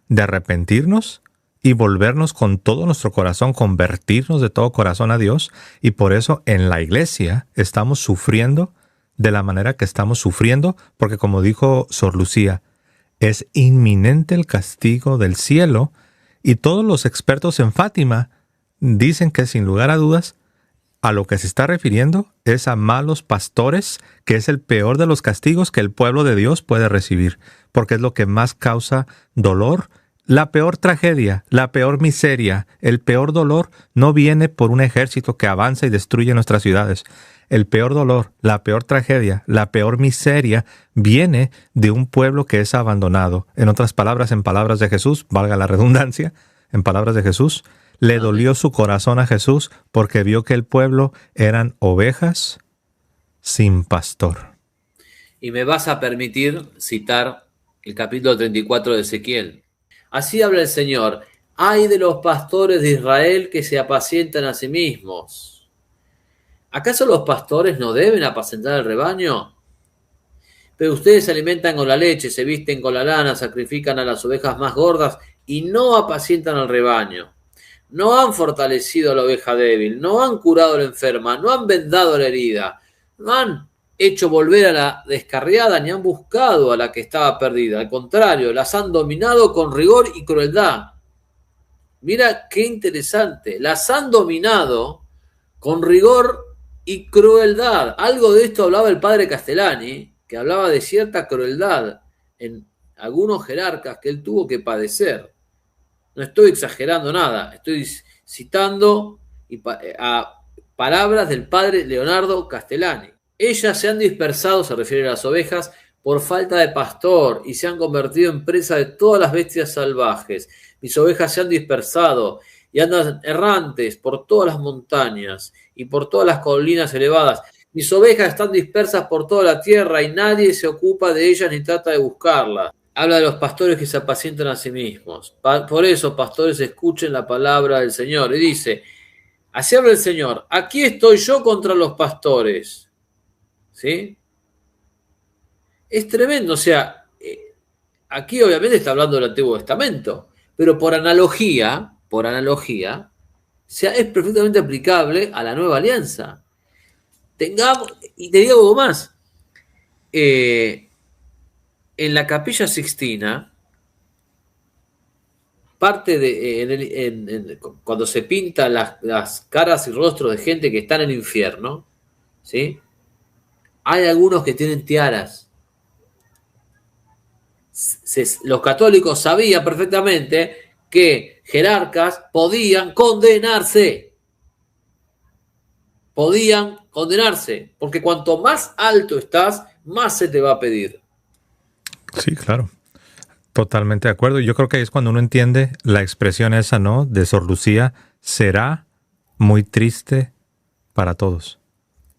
de arrepentirnos y volvernos con todo nuestro corazón, convertirnos de todo corazón a Dios. Y por eso en la Iglesia estamos sufriendo de la manera que estamos sufriendo, porque como dijo Sor Lucía, Es inminente el castigo del cielo, y todos los expertos en Fátima dicen que sin lugar a dudas a lo que se está refiriendo es a malos pastores, que es el peor de los castigos que el pueblo de Dios puede recibir, porque es lo que más causa dolor. La peor tragedia, la peor miseria, el peor dolor no viene por un ejército que avanza y destruye nuestras ciudades. El peor dolor, la peor tragedia, la peor miseria viene de un pueblo que es abandonado. En otras palabras, en palabras de Jesús, valga la redundancia, en palabras de Jesús, le dolió su corazón a Jesús porque vio que el pueblo eran ovejas sin pastor. Y me vas a permitir citar el capítulo 34 de Ezequiel. Así habla el Señor: ay de los pastores de Israel que se apacientan a sí mismos. ¿Acaso los pastores no deben apacentar el rebaño? Pero ustedes se alimentan con la leche, se visten con la lana, sacrifican a las ovejas más gordas y no apacientan al rebaño. No han fortalecido a la oveja débil, no han curado a la enferma, no han vendado la herida, no han hecho volver a la descarriada ni han buscado a la que estaba perdida. Al contrario, las han dominado con rigor y crueldad. Mira qué interesante. Las han dominado con rigor y crueldad. Algo de esto hablaba el padre Castellani, que hablaba de cierta crueldad en algunos jerarcas que él tuvo que padecer. No estoy exagerando nada, estoy citando a palabras del padre Leonardo Castellani. Ellas se han dispersado, se refiere a las ovejas, por falta de pastor y se han convertido en presa de todas las bestias salvajes. Mis ovejas se han dispersado y andan errantes por todas las montañas y por todas las colinas elevadas. Mis ovejas están dispersas por toda la tierra y nadie se ocupa de ellas ni trata de buscarlas. Habla de los pastores que se apacientan a sí mismos. Por eso, pastores, escuchen la palabra del Señor. Y dice, así habla el Señor: aquí estoy yo contra los pastores. ¿Sí? Es tremendo, o sea, aquí obviamente está hablando del Antiguo Testamento, pero por analogía, es perfectamente aplicable a la Nueva Alianza. Y te digo algo más, en la Capilla Sixtina, parte de cuando se pintan las caras y rostros de gente que está en el infierno, ¿sí? Hay algunos que tienen tiaras. Los católicos sabían perfectamente que jerarcas podían condenarse. Porque cuanto más alto estás, más se te va a pedir. Sí, claro. Totalmente de acuerdo. Yo creo que ahí es cuando uno entiende la expresión esa, ¿no? De Sor Lucía: será muy triste para todos.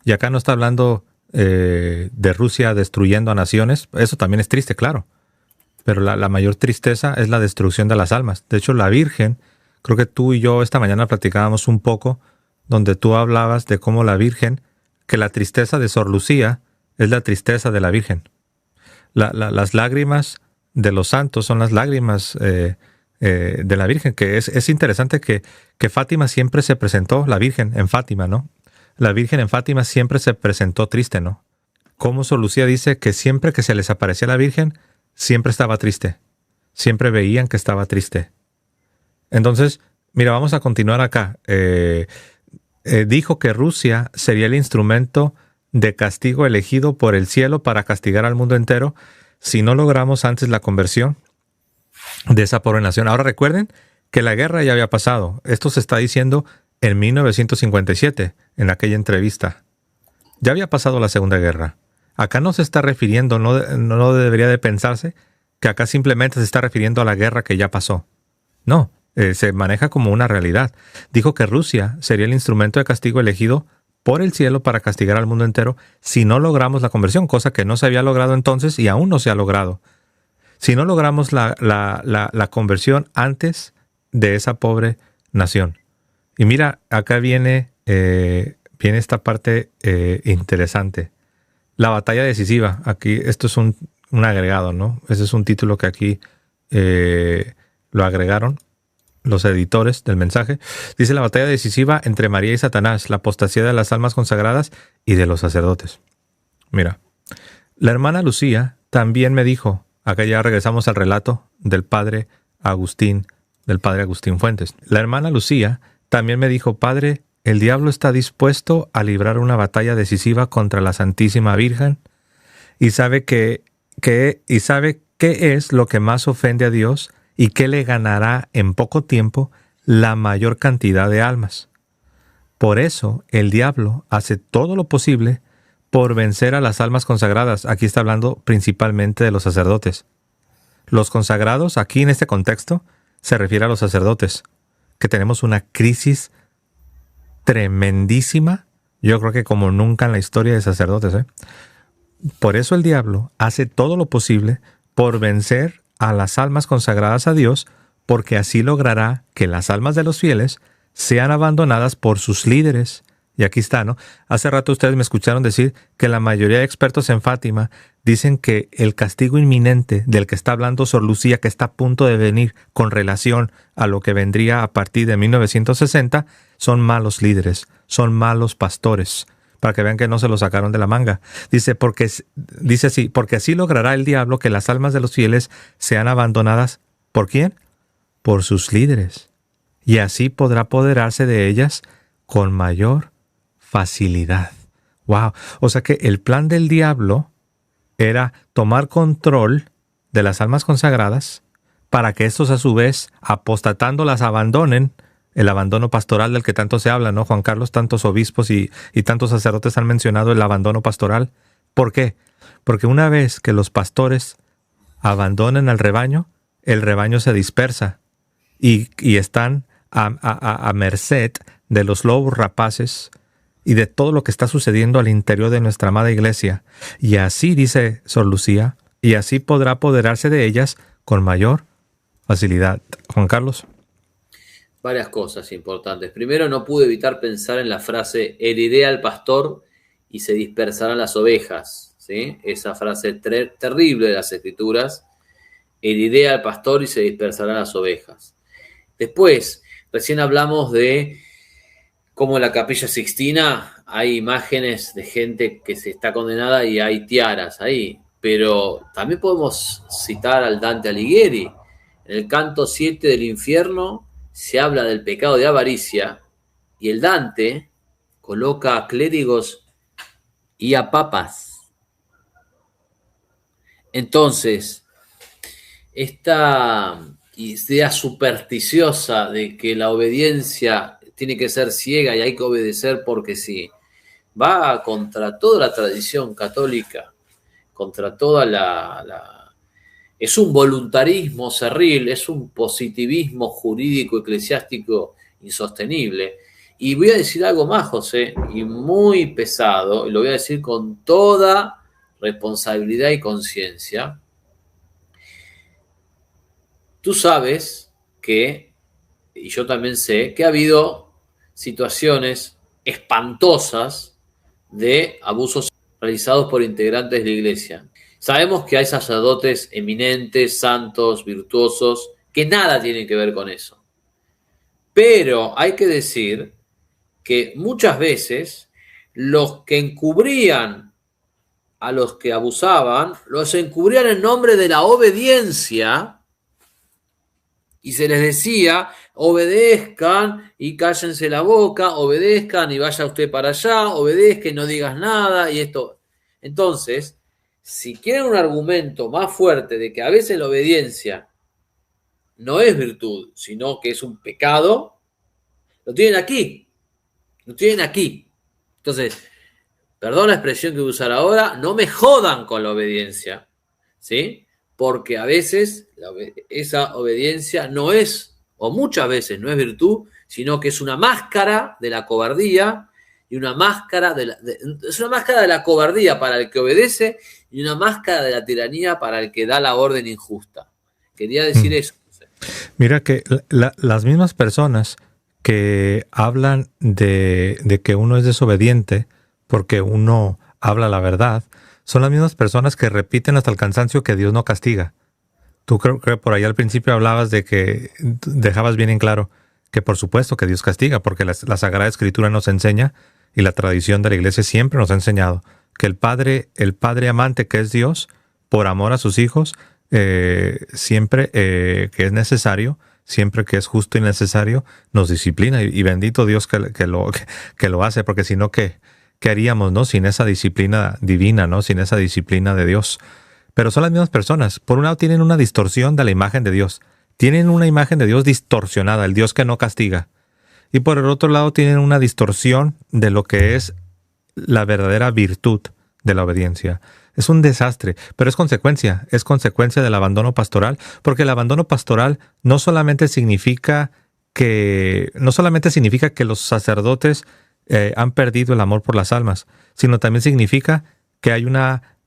Y acá no está hablando de Rusia destruyendo a naciones. Eso también es triste, claro. Pero la mayor tristeza es la destrucción de las almas. De hecho, la Virgen, creo que tú y yo esta mañana platicábamos un poco, donde tú hablabas de cómo la Virgen, que la tristeza de Sor Lucía es la tristeza de la Virgen. Las lágrimas de los santos son las lágrimas de la Virgen, que es interesante que Fátima siempre se presentó, la Virgen en Fátima, ¿no? La Virgen en Fátima siempre se presentó triste, ¿no? Como Sor Lucía dice que siempre que se les aparecía la Virgen, siempre estaba triste. Siempre veían que estaba triste. Entonces, mira, vamos a continuar acá. Dijo que Rusia sería el instrumento de castigo elegido por el cielo para castigar al mundo entero si no logramos antes la conversión de esa pobre nación. Ahora recuerden que la guerra ya había pasado. Esto se está diciendo en 1957, en aquella entrevista. Ya había pasado la Segunda Guerra. Acá no se está refiriendo, no debería de pensarse que acá simplemente se está refiriendo a la guerra que ya pasó. No, se maneja como una realidad. Dijo que Rusia sería el instrumento de castigo elegido por el cielo para castigar al mundo entero si no logramos la conversión, cosa que no se había logrado entonces y aún no se ha logrado. Si no logramos la conversión antes de esa pobre nación. Y mira, acá viene esta parte interesante. La batalla decisiva. Aquí, esto es un agregado, ¿no? Ese es un título que aquí lo agregaron los editores del mensaje. Dice: la batalla decisiva entre María y Satanás, la apostasía de las almas consagradas y de los sacerdotes. Mira, la hermana Lucía también me dijo Acá ya regresamos al relato del padre Agustín Fuentes. La hermana Lucía también me dijo: Padre, el diablo está dispuesto a librar una batalla decisiva contra la Santísima Virgen y sabe qué es lo que más ofende a Dios y que le ganará en poco tiempo la mayor cantidad de almas. Por eso el diablo hace todo lo posible por vencer a las almas consagradas. Aquí está hablando principalmente de los sacerdotes. Los consagrados, aquí en este contexto, se refiere a los sacerdotes, que tenemos una crisis tremendísima, yo creo que como nunca en la historia de sacerdotes. Por eso el diablo hace todo lo posible por vencer a las almas consagradas a Dios, porque así logrará que las almas de los fieles sean abandonadas por sus líderes. Y aquí está, ¿no? Hace rato ustedes me escucharon decir que la mayoría de expertos en Fátima dicen que el castigo inminente del que está hablando Sor Lucía, que está a punto de venir con relación a lo que vendría a partir de 1960, son malos líderes, son malos pastores, para que vean que no se lo sacaron de la manga. Dice así, porque así logrará el diablo que las almas de los fieles sean abandonadas. ¿Por quién? Por sus líderes. Y así podrá apoderarse de ellas con mayor facilidad. ¡Wow! O sea que el plan del diablo era tomar control de las almas consagradas para que estos a su vez, apostatando, las abandonen. El abandono pastoral del que tanto se habla, ¿no, Juan Carlos? Tantos obispos y tantos sacerdotes han mencionado el abandono pastoral. ¿Por qué? Porque una vez que los pastores abandonen al rebaño, el rebaño se dispersa y están a merced de los lobos rapaces y de todo lo que está sucediendo al interior de nuestra amada iglesia. Y así, dice Sor Lucía, y así podrá apoderarse de ellas con mayor facilidad. Juan Carlos. Varias cosas importantes. Primero, no pude evitar pensar en la frase: heriré al pastor y se dispersarán las ovejas. ¿Sí? Esa frase terrible de las Escrituras: heriré al pastor y se dispersarán las ovejas. Después, recién hablamos de cómo en la Capilla Sixtina hay imágenes de gente que se está condenada y hay tiaras ahí. Pero también podemos citar al Dante Alighieri. En el canto 7 del infierno se habla del pecado de avaricia y el Dante coloca a clérigos y a papas. Entonces, esta idea supersticiosa de que la obediencia tiene que ser ciega y hay que obedecer porque sí, va contra toda la tradición católica, contra toda es un voluntarismo cerril, es un positivismo jurídico eclesiástico insostenible. Y voy a decir algo más, José, y muy pesado, y lo voy a decir con toda responsabilidad y conciencia. Tú sabes que, y yo también sé, que ha habido situaciones espantosas de abusos realizados por integrantes de la iglesia. Sabemos que hay sacerdotes eminentes, santos, virtuosos, que nada tienen que ver con eso. Pero hay que decir que muchas veces los que encubrían a los que abusaban, los encubrían en nombre de la obediencia y se les decía: obedezcan y cállense la boca, obedezcan y vaya usted para allá, obedezca y no digas nada y esto. Entonces, si quieren un argumento más fuerte de que a veces la obediencia no es virtud, sino que es un pecado, lo tienen aquí. Lo tienen aquí. Entonces, perdón la expresión que voy a usar ahora, no me jodan con la obediencia, ¿sí? Porque a veces esa obediencia no es, o muchas veces no es virtud, sino que es una máscara de la cobardía y una máscara es una máscara de la cobardía para el que obedece y una máscara de la tiranía para el que da la orden injusta. Quería decir eso. Mira que las mismas personas que hablan de que uno es desobediente porque uno habla la verdad, son las mismas personas que repiten hasta el cansancio que Dios no castiga. Tú creo que por ahí al principio hablabas de que dejabas bien en claro que por supuesto que Dios castiga, porque la Sagrada Escritura nos enseña y la tradición de la Iglesia siempre nos ha enseñado que el Padre amante que es Dios, por amor a sus hijos, siempre que es necesario, siempre que es justo y necesario, nos disciplina. Y bendito Dios que lo hace, porque si no, ¿qué haríamos, no? Sin esa disciplina divina, ¿no? Sin esa disciplina de Dios. Pero son las mismas personas. Por un lado tienen una distorsión de la imagen de Dios. Tienen una imagen de Dios distorsionada, el Dios que no castiga. Y por el otro lado tienen una distorsión de lo que es la verdadera virtud de la obediencia. Es un desastre, pero es consecuencia del abandono pastoral, porque el abandono pastoral no solamente significa que los sacerdotes han perdido el amor por las almas, sino también significa que hay una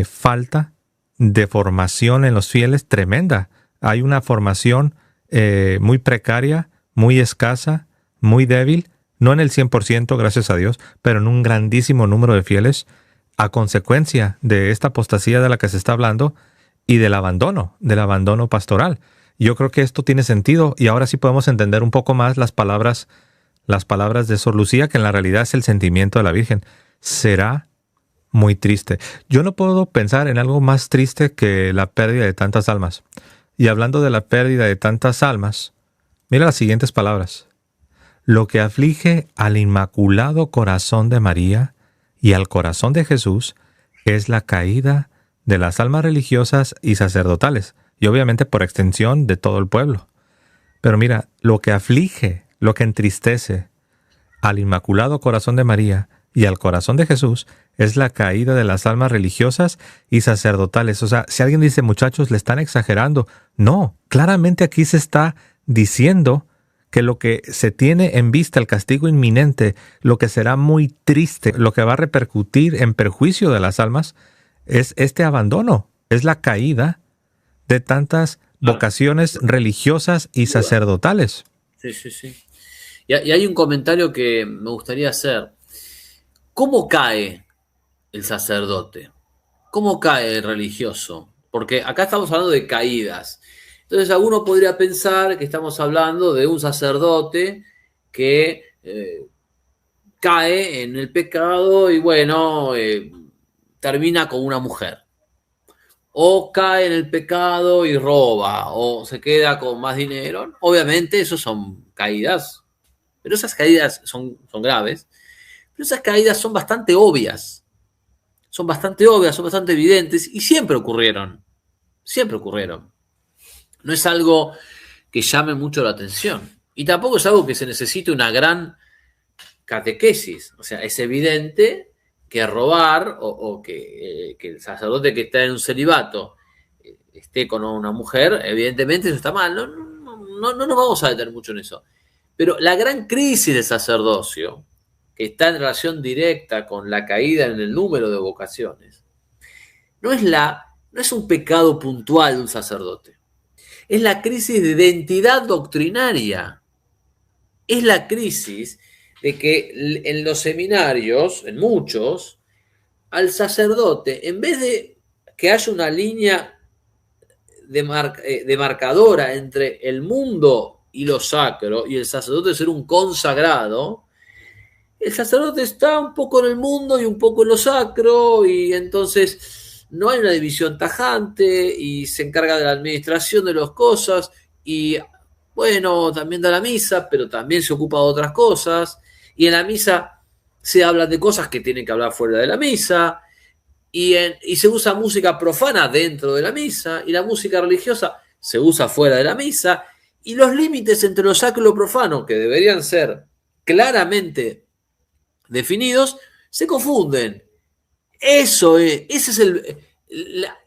falta de formación en los fieles tremenda. Hay una formación muy precaria, muy escasa, muy débil, no en el 100%, gracias a Dios, pero en un grandísimo número de fieles, a consecuencia de esta apostasía de la que se está hablando y del abandono pastoral. Yo creo que esto tiene sentido y ahora sí podemos entender un poco más las palabras de Sor Lucía, que en la realidad es el sentimiento de la Virgen. Será muy triste. Yo no puedo pensar en algo más triste que la pérdida de tantas almas. Y hablando de la pérdida de tantas almas, mira las siguientes palabras. Lo que aflige al Inmaculado Corazón de María y al corazón de Jesús es la caída de las almas religiosas y sacerdotales, y obviamente por extensión de todo el pueblo. Pero mira, lo que aflige, lo que entristece al Inmaculado Corazón de María y al corazón de Jesús es la caída de las almas religiosas y sacerdotales. O sea, si alguien dice, muchachos, le están exagerando. No, claramente aquí se está diciendo que lo que se tiene en vista, el castigo inminente, lo que será muy triste, lo que va a repercutir en perjuicio de las almas, es este abandono, es la caída de tantas vocaciones religiosas y sacerdotales. Sí, sí, sí. Y hay un comentario que me gustaría hacer. ¿Cómo cae el sacerdote? ¿Cómo cae el religioso? Porque acá estamos hablando de caídas. Entonces alguno podría pensar que estamos hablando de un sacerdote que cae en el pecado y bueno, termina con una mujer. O cae en el pecado y roba, o se queda con más dinero. Obviamente, eso son caídas, pero esas caídas son graves. Pero esas caídas son bastante obvias. Son bastante obvias, son bastante evidentes y siempre ocurrieron. Siempre ocurrieron. No es algo que llame mucho la atención. Y tampoco es algo que se necesite una gran catequesis. O sea, es evidente que robar o que el sacerdote que está en un celibato esté con una mujer, evidentemente eso está mal. No nos vamos a detener mucho en eso. Pero la gran crisis del sacerdocio, que está en relación directa con la caída en el número de vocaciones, no es un pecado puntual de un sacerdote. Es la crisis de identidad doctrinaria. Es la crisis de que en los seminarios, en muchos, al sacerdote, en vez de que haya una línea demarcadora entre el mundo y lo sacro, y el sacerdote ser un consagrado, el sacerdote está un poco en el mundo y un poco en lo sacro, y entonces no hay una división tajante, y se encarga de la administración de las cosas, y bueno, también da la misa, pero también se ocupa de otras cosas, y en la misa se habla de cosas que tienen que hablar fuera de la misa, y se usa música profana dentro de la misa, y la música religiosa se usa fuera de la misa, y los límites entre lo sacro y lo profano, que deberían ser claramente definidos, se confunden. Esa es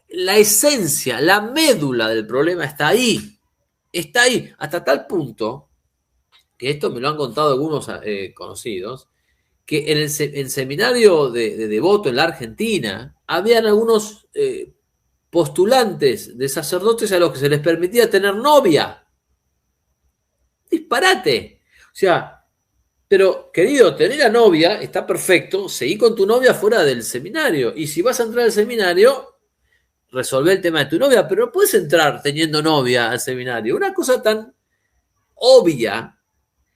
la esencia, la médula del problema está ahí. Está ahí, hasta tal punto, que esto me lo han contado algunos conocidos, que en el seminario de devoto en la Argentina, habían algunos postulantes de sacerdotes a los que se les permitía tener novia. Disparate. O sea, pero querido, tener a novia está perfecto, seguí con tu novia fuera del seminario. Y si vas a entrar al seminario, resolver el tema de tu novia, pero no puedes entrar teniendo novia al seminario. Una cosa tan obvia.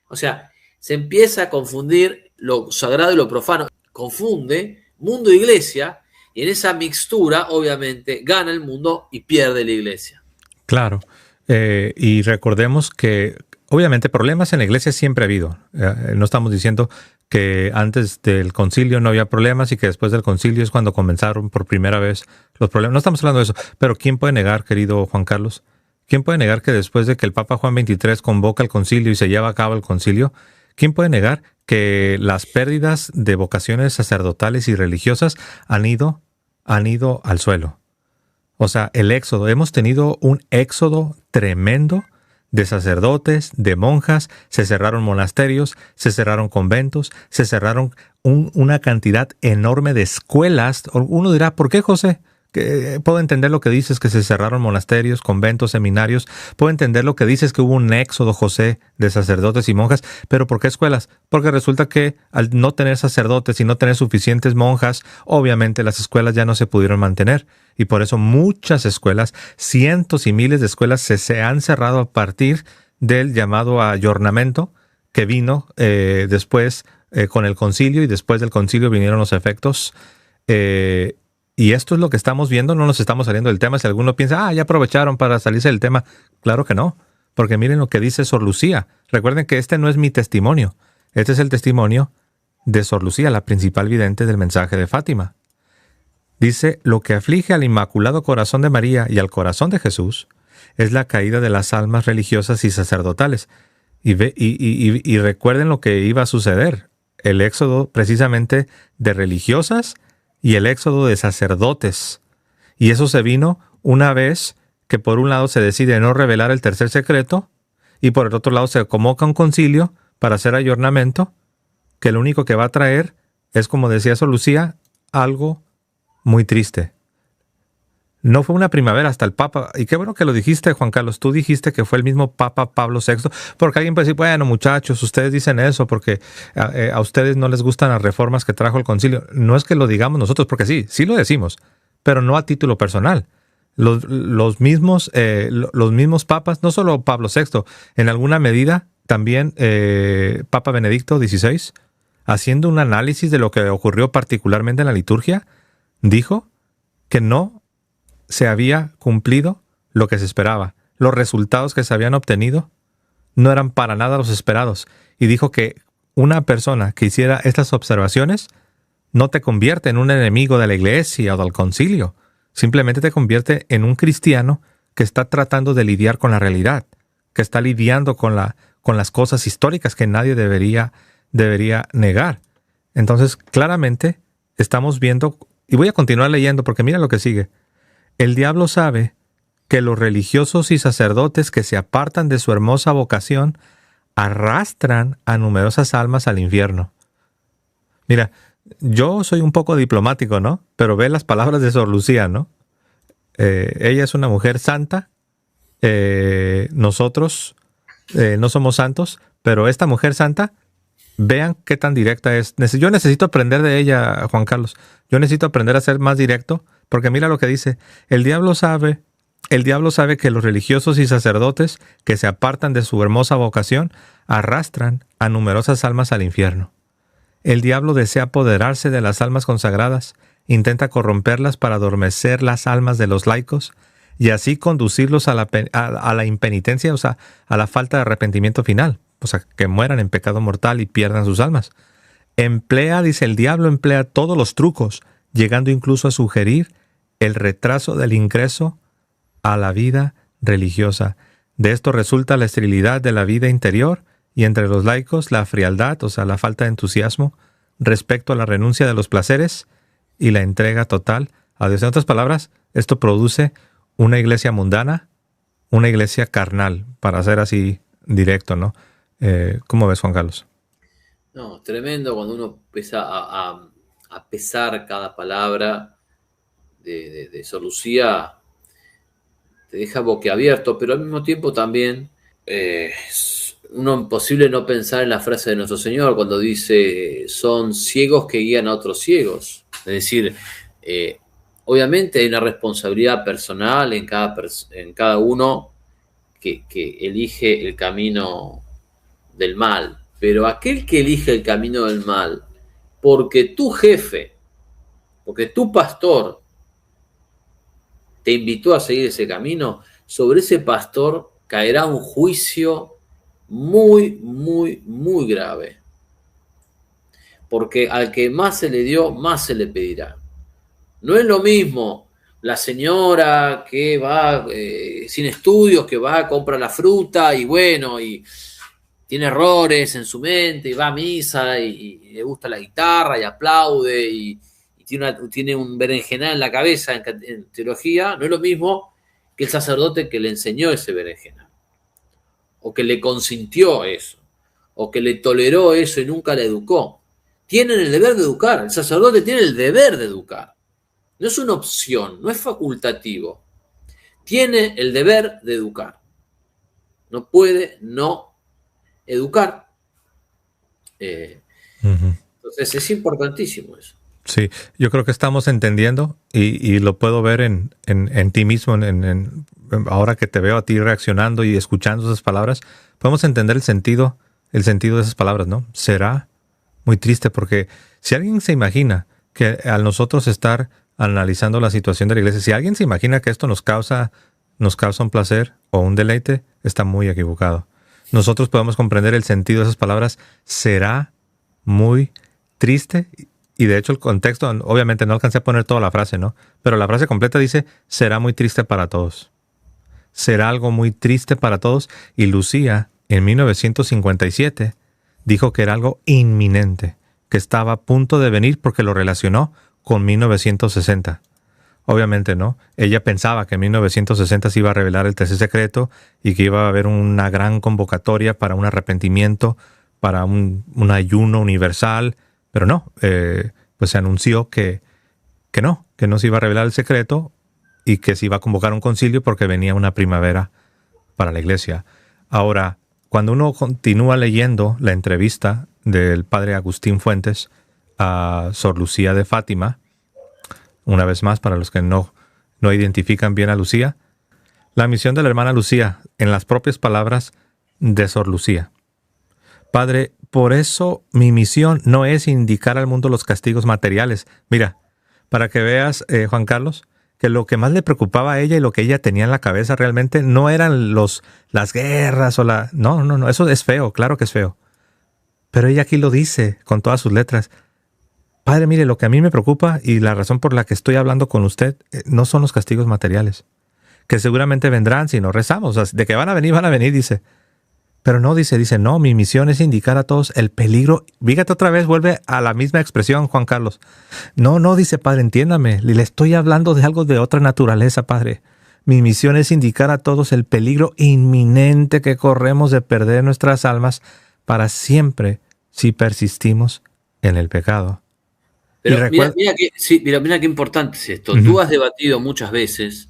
O sea, se empieza a confundir lo sagrado y lo profano. Confunde mundo e iglesia Y en esa mixtura, obviamente, gana el mundo y pierde la iglesia. Claro. Y recordemos que obviamente problemas en la iglesia siempre ha habido. No estamos diciendo que antes del concilio no había problemas y que después del concilio es cuando comenzaron por primera vez los problemas. No estamos hablando de eso. Pero ¿quién puede negar, querido Juan Carlos? ¿Quién puede negar que después de que el Papa Juan XXIII convoca el concilio y se lleva a cabo el concilio, quién puede negar que las pérdidas de vocaciones sacerdotales y religiosas han ido al suelo? O sea, el éxodo, hemos tenido un éxodo tremendo de sacerdotes, de monjas, se cerraron monasterios, se cerraron conventos, se cerraron una cantidad enorme de escuelas. Uno dirá, ¿por qué, José? Que puedo entender lo que dices, que se cerraron monasterios, conventos, seminarios. Puedo entender lo que dices, que hubo un éxodo, José, de sacerdotes y monjas. ¿Pero por qué escuelas? Porque resulta que al no tener sacerdotes y no tener suficientes monjas, obviamente las escuelas ya no se pudieron mantener. Y por eso muchas escuelas, cientos y miles de escuelas se han cerrado a partir del llamado ayornamiento que vino después con el concilio, y después del concilio vinieron los efectos. Y esto es lo que estamos viendo, no nos estamos saliendo del tema. Si alguno piensa, ya aprovecharon para salirse del tema. Claro que no, porque miren lo que dice Sor Lucía. Recuerden que este no es mi testimonio, este es el testimonio de Sor Lucía, la principal vidente del mensaje de Fátima. Dice, lo que aflige al Inmaculado Corazón de María y al corazón de Jesús es la caída de las almas religiosas y sacerdotales. Y recuerden lo que iba a suceder, el éxodo precisamente de religiosas y el éxodo de sacerdotes. Y eso se vino una vez que por un lado se decide no revelar el tercer secreto y por el otro lado se convoca un concilio para hacer ayornamiento, que lo único que va a traer es, como decía Sor Lucía, algo muy triste. No fue una primavera hasta el Papa, y qué bueno que lo dijiste, Juan Carlos, tú dijiste que fue el mismo Papa Pablo VI, porque alguien puede decir, bueno, muchachos, ustedes dicen eso porque a ustedes no les gustan las reformas que trajo el concilio. No es que lo digamos nosotros, porque sí lo decimos, pero no a título personal. Los mismos papas, no solo Pablo VI, en alguna medida también Papa Benedicto XVI, haciendo un análisis de lo que ocurrió particularmente en la liturgia, dijo que no se había cumplido lo que se esperaba. Los resultados que se habían obtenido no eran para nada los esperados. Y dijo que una persona que hiciera estas observaciones no te convierte en un enemigo de la iglesia o del concilio. Simplemente te convierte en un cristiano que está tratando de lidiar con la realidad, que está lidiando con las cosas históricas que nadie debería negar. Entonces, claramente, estamos viendo, y voy a continuar leyendo porque mira lo que sigue. El diablo sabe que los religiosos y sacerdotes que se apartan de su hermosa vocación arrastran a numerosas almas al infierno. Mira, yo soy un poco diplomático, ¿no? Pero ve las palabras de Sor Lucía, ¿no? Ella es una mujer santa. Nosotros no somos santos, pero esta mujer santa, vean qué tan directa es. Yo necesito aprender de ella, Juan Carlos. Yo necesito aprender a ser más directo, porque mira lo que dice. El diablo sabe que los religiosos y sacerdotes que se apartan de su hermosa vocación arrastran a numerosas almas al infierno. El diablo desea apoderarse de las almas consagradas, intenta corromperlas para adormecer las almas de los laicos y así conducirlos a la impenitencia, o sea, a la falta de arrepentimiento final, o sea, que mueran en pecado mortal y pierdan sus almas. Dice el diablo, emplea todos los trucos, llegando incluso a sugerir el retraso del ingreso a la vida religiosa. De esto resulta la esterilidad de la vida interior y entre los laicos la frialdad, o sea, la falta de entusiasmo respecto a la renuncia de los placeres y la entrega total a Dios. En otras palabras, esto produce una iglesia mundana, una iglesia carnal, para ser así directo, ¿no? ¿Cómo ves, Juan Carlos? No, tremendo cuando uno empieza a pesar cada palabra de Sor Lucía, te deja boquiabierto, pero al mismo tiempo también uno imposible no pensar en la frase de nuestro Señor cuando dice, son ciegos que guían a otros ciegos. Es decir, obviamente hay una responsabilidad personal en cada uno que elige el camino del mal, pero aquel que elige el camino del mal, porque tu jefe, porque tu pastor te invitó a seguir ese camino, sobre ese pastor caerá un juicio muy, muy, muy grave. Porque al que más se le dio, más se le pedirá. No es lo mismo la señora que va sin estudios, que va a comprar la fruta y bueno, y tiene errores en su mente, y va a misa y le gusta la guitarra y aplaude y tiene un berenjenal en la cabeza en teología. No es lo mismo que el sacerdote que le enseñó ese berenjenal, o que le consintió eso, o que le toleró eso y nunca le educó. Tienen el deber de educar, el sacerdote tiene el deber de educar. No es una opción, no es facultativo. Tiene el deber de educar. No puede no educar. Entonces es importantísimo eso. Sí, yo creo que estamos entendiendo y lo puedo ver en ti mismo, ahora que te veo a ti reaccionando y escuchando esas palabras, podemos entender el sentido de esas palabras, ¿no? Será muy triste porque si alguien se imagina que al nosotros estar analizando la situación de la iglesia, si alguien se imagina que esto nos causa un placer o un deleite, está muy equivocado. Nosotros podemos comprender el sentido de esas palabras, será muy triste. Y de hecho el contexto, obviamente no alcancé a poner toda la frase, ¿no? Pero la frase completa dice, será muy triste para todos. Será algo muy triste para todos. Y Lucía, en 1957, dijo que era algo inminente, que estaba a punto de venir porque lo relacionó con 1960. Obviamente, ¿no? Ella pensaba que en 1960 se iba a revelar el tercer secreto y que iba a haber una gran convocatoria para un arrepentimiento, para un ayuno universal. Pero no, pues se anunció que no se iba a revelar el secreto y que se iba a convocar un concilio porque venía una primavera para la iglesia. Ahora, cuando uno continúa leyendo la entrevista del padre Agustín Fuentes a Sor Lucía de Fátima, una vez más, para los que no identifican bien a Lucía, la misión de la hermana Lucía, en las propias palabras de Sor Lucía. Padre, por eso mi misión no es indicar al mundo los castigos materiales. Mira, para que veas, Juan Carlos, que lo que más le preocupaba a ella y lo que ella tenía en la cabeza realmente no eran las guerras o la... No, eso es feo, claro que es feo. Pero ella aquí lo dice con todas sus letras. Padre, mire, lo que a mí me preocupa y la razón por la que estoy hablando con usted no son los castigos materiales, que seguramente vendrán si no rezamos. O sea, de que van a venir, dice. Pero no, dice, no, mi misión es indicar a todos el peligro. Fíjate otra vez, vuelve a la misma expresión, Juan Carlos. No, dice, Padre, entiéndame, le estoy hablando de algo de otra naturaleza, Padre. Mi misión es indicar a todos el peligro inminente que corremos de perder nuestras almas para siempre si persistimos en el pecado. Pero mira qué importante es esto. Uh-huh. Tú has debatido muchas veces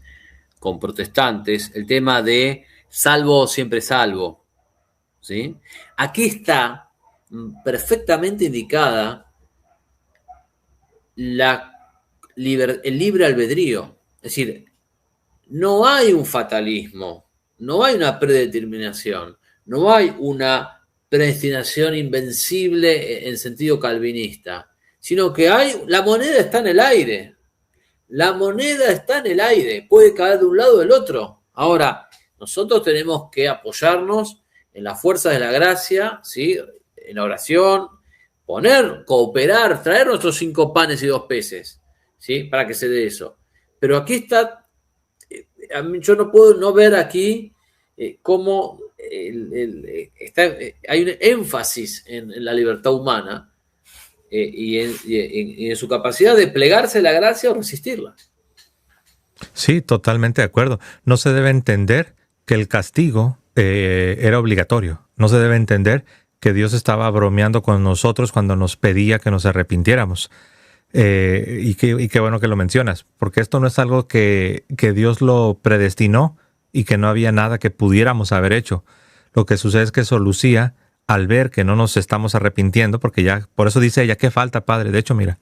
con protestantes el tema de salvo siempre salvo. ¿Sí? Aquí está perfectamente indicada el libre albedrío. Es decir, no hay un fatalismo, no hay una predeterminación, no hay una predestinación invencible en sentido calvinista, sino que la moneda está en el aire. La moneda está en el aire, puede caer de un lado o del otro. Ahora, nosotros tenemos que apoyarnos en las fuerzas de la gracia, ¿sí? En la oración, cooperar, traer nuestros 5 panes y 2 peces, ¿sí? Para que se dé eso. Pero aquí está, yo no puedo no ver aquí cómo hay un énfasis en la libertad humana y en su capacidad de plegarse a la gracia o resistirla. Sí, totalmente de acuerdo. No se debe entender que el castigo era obligatorio. No se debe entender que Dios estaba bromeando con nosotros cuando nos pedía que nos arrepintiéramos. Y qué bueno que lo mencionas, porque esto no es algo que Dios lo predestinó y que no había nada que pudiéramos haber hecho. Lo que sucede es que Sor Lucía, al ver que no nos estamos arrepintiendo, porque ya, por eso dice ella, ¿qué falta, Padre? De hecho, mira,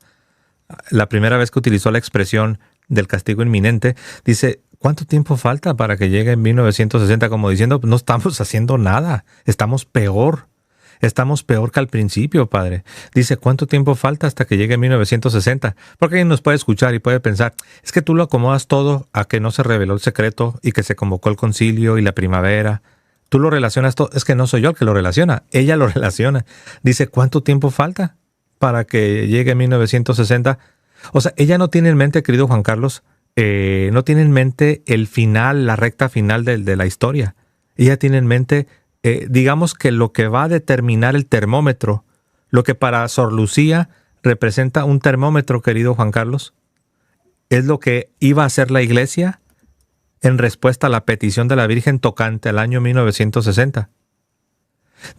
la primera vez que utilizó la expresión del castigo inminente, dice, ¿cuánto tiempo falta para que llegue en 1960? Como diciendo, no estamos haciendo nada, estamos peor. Estamos peor que al principio, Padre. Dice, ¿cuánto tiempo falta hasta que llegue 1960? Porque alguien nos puede escuchar y puede pensar, es que tú lo acomodas todo a que no se reveló el secreto y que se convocó el concilio y la primavera. Tú lo relacionas todo. Es que no soy yo el que lo relaciona, ella lo relaciona. Dice, ¿cuánto tiempo falta para que llegue 1960? O sea, ella no tiene en mente, querido Juan Carlos, no tiene en mente el final, la recta final de la historia. Ella tiene en mente, digamos que lo que va a determinar el termómetro, lo que para Sor Lucía representa un termómetro, querido Juan Carlos, es lo que iba a hacer la Iglesia en respuesta a la petición de la Virgen tocante al año 1960.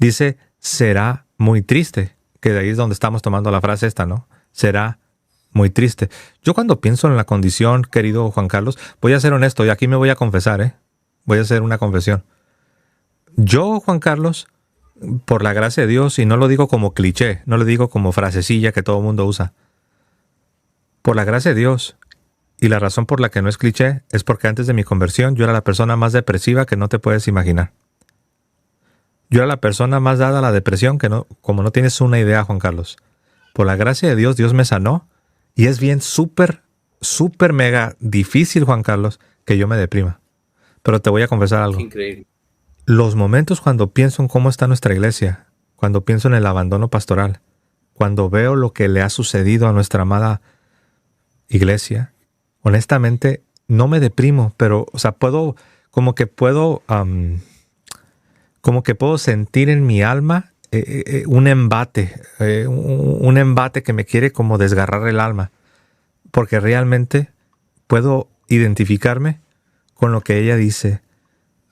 Dice, será muy triste, que de ahí es donde estamos tomando la frase esta, ¿no? Será muy triste. Yo cuando pienso en la condición, querido Juan Carlos, voy a ser honesto y aquí me voy a confesar, voy a hacer una confesión. Yo, Juan Carlos, por la gracia de Dios, y no lo digo como cliché, no lo digo como frasecilla que todo el mundo usa, por la gracia de Dios, y la razón por la que no es cliché es porque antes de mi conversión yo era la persona más depresiva que no te puedes imaginar. Yo era la persona más dada a la depresión que no, como no tienes una idea, Juan Carlos. Por la gracia de Dios, Dios me sanó, y es bien súper mega difícil, Juan Carlos, que yo me deprima. Pero te voy a confesar algo. Increíble. Los momentos cuando pienso en cómo está nuestra iglesia, cuando pienso en el abandono pastoral, cuando veo lo que le ha sucedido a nuestra amada iglesia, honestamente no me deprimo, pero, o sea, puedo sentir en mi alma un embate que me quiere como desgarrar el alma, porque realmente puedo identificarme con lo que ella dice.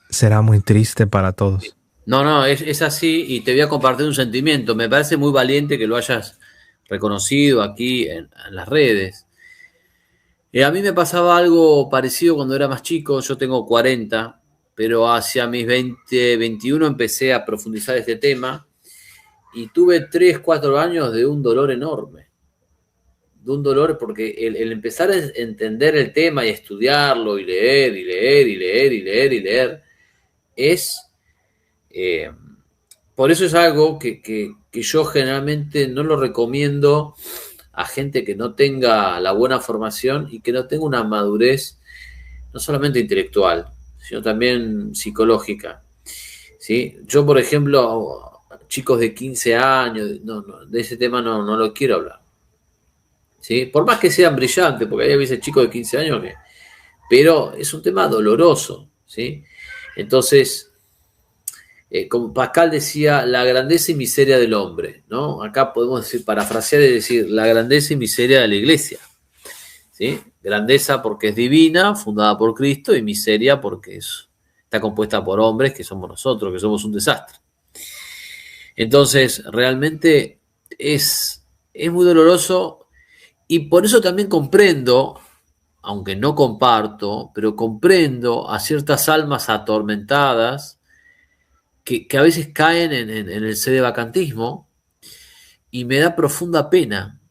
Será muy triste para todos. No, es así, y te voy a compartir un sentimiento. Me parece muy valiente que lo hayas reconocido aquí en las redes. A mí me pasaba algo parecido cuando era más chico. Yo tengo 40, pero hacia mis 20, 21 empecé a profundizar este tema y tuve 3, 4 años de un dolor enorme. De un dolor porque el empezar a entender el tema y estudiarlo y leer es... por eso es algo que yo generalmente no lo recomiendo a gente que no tenga la buena formación y que no tenga una madurez no solamente intelectual, sino también psicológica, ¿sí? Yo, por ejemplo, chicos de 15 años, de ese tema no lo quiero hablar, ¿sí? Por más que sean brillantes, porque hay a veces chicos de 15 años pero es un tema doloroso, ¿sí? Entonces, como Pascal decía, la grandeza y miseria del hombre, ¿no? Acá podemos decir, parafrasear y decir, la grandeza y miseria de la iglesia, ¿sí? Grandeza porque es divina, fundada por Cristo, y miseria porque está compuesta por hombres que somos nosotros, que somos un desastre. Entonces, realmente es muy doloroso, y por eso también comprendo, aunque no comparto, pero comprendo a ciertas almas atormentadas que a veces caen en el sedevacantismo, y me da profunda pena,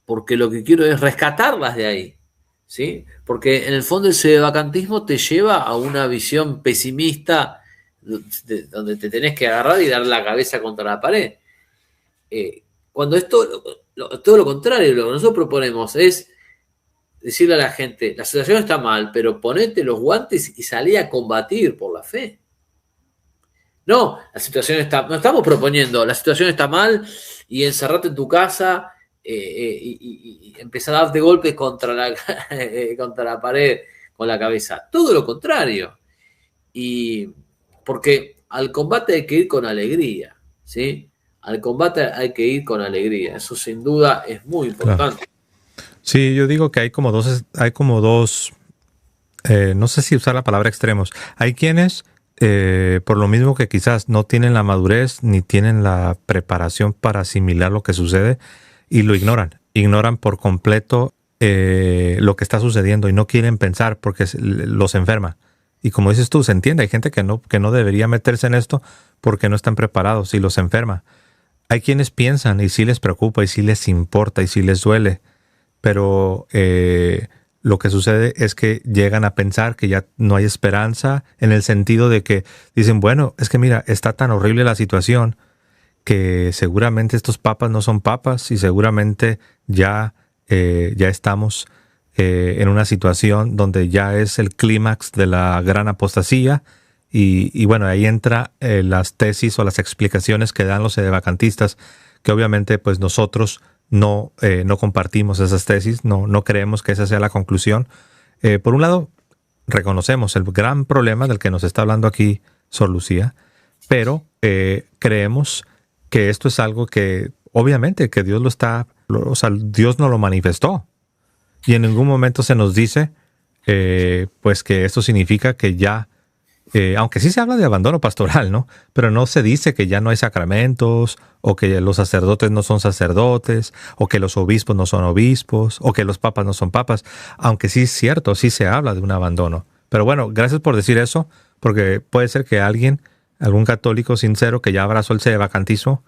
porque lo que quiero es rescatarlas de ahí, ¿sí? Porque en el fondo el sedevacantismo te lleva a una visión pesimista donde te tenés que agarrar y dar la cabeza contra la pared. Cuando es todo lo contrario, lo que nosotros proponemos es decirle a la gente, la situación está mal, pero ponete los guantes y salí a combatir por la fe. No, no estamos proponiendo, la situación está mal y encerrate en tu casa y empezar a darte golpes contra la pared con la cabeza. Todo lo contrario. Y porque al combate hay que ir con alegría, ¿sí? Al combate hay que ir con alegría. Eso sin duda es muy importante. Claro. Sí, yo digo que hay como dos, no sé si usar la palabra extremos. Hay quienes... por lo mismo que quizás no tienen la madurez ni tienen la preparación para asimilar lo que sucede y lo ignoran por completo lo que está sucediendo y no quieren pensar porque los enferma. Y como dices tú, se entiende, hay gente que no debería meterse en esto porque no están preparados y los enferma. Hay quienes piensan y sí les preocupa y sí les importa y sí les duele, pero lo que sucede es que llegan a pensar que ya no hay esperanza, en el sentido de que dicen, bueno, es que mira, está tan horrible la situación que seguramente estos papas no son papas y seguramente ya estamos en una situación donde ya es el clímax de la gran apostasía y bueno, ahí entra las tesis o las explicaciones que dan los sedevacantistas, que obviamente pues nosotros no compartimos esas tesis, no creemos que esa sea la conclusión. Por un lado, reconocemos el gran problema del que nos está hablando aquí Sor Lucía, pero creemos que esto es algo que obviamente que Dios Dios nos lo manifestó y en ningún momento se nos dice pues que esto significa que ya, aunque sí se habla de abandono pastoral, ¿no? Pero no se dice que ya no hay sacramentos o que los sacerdotes no son sacerdotes o que los obispos no son obispos o que los papas no son papas, aunque sí es cierto, sí se habla de un abandono. Pero bueno, gracias por decir eso, porque puede ser que algún católico sincero que ya abrazó el sedevacantismo,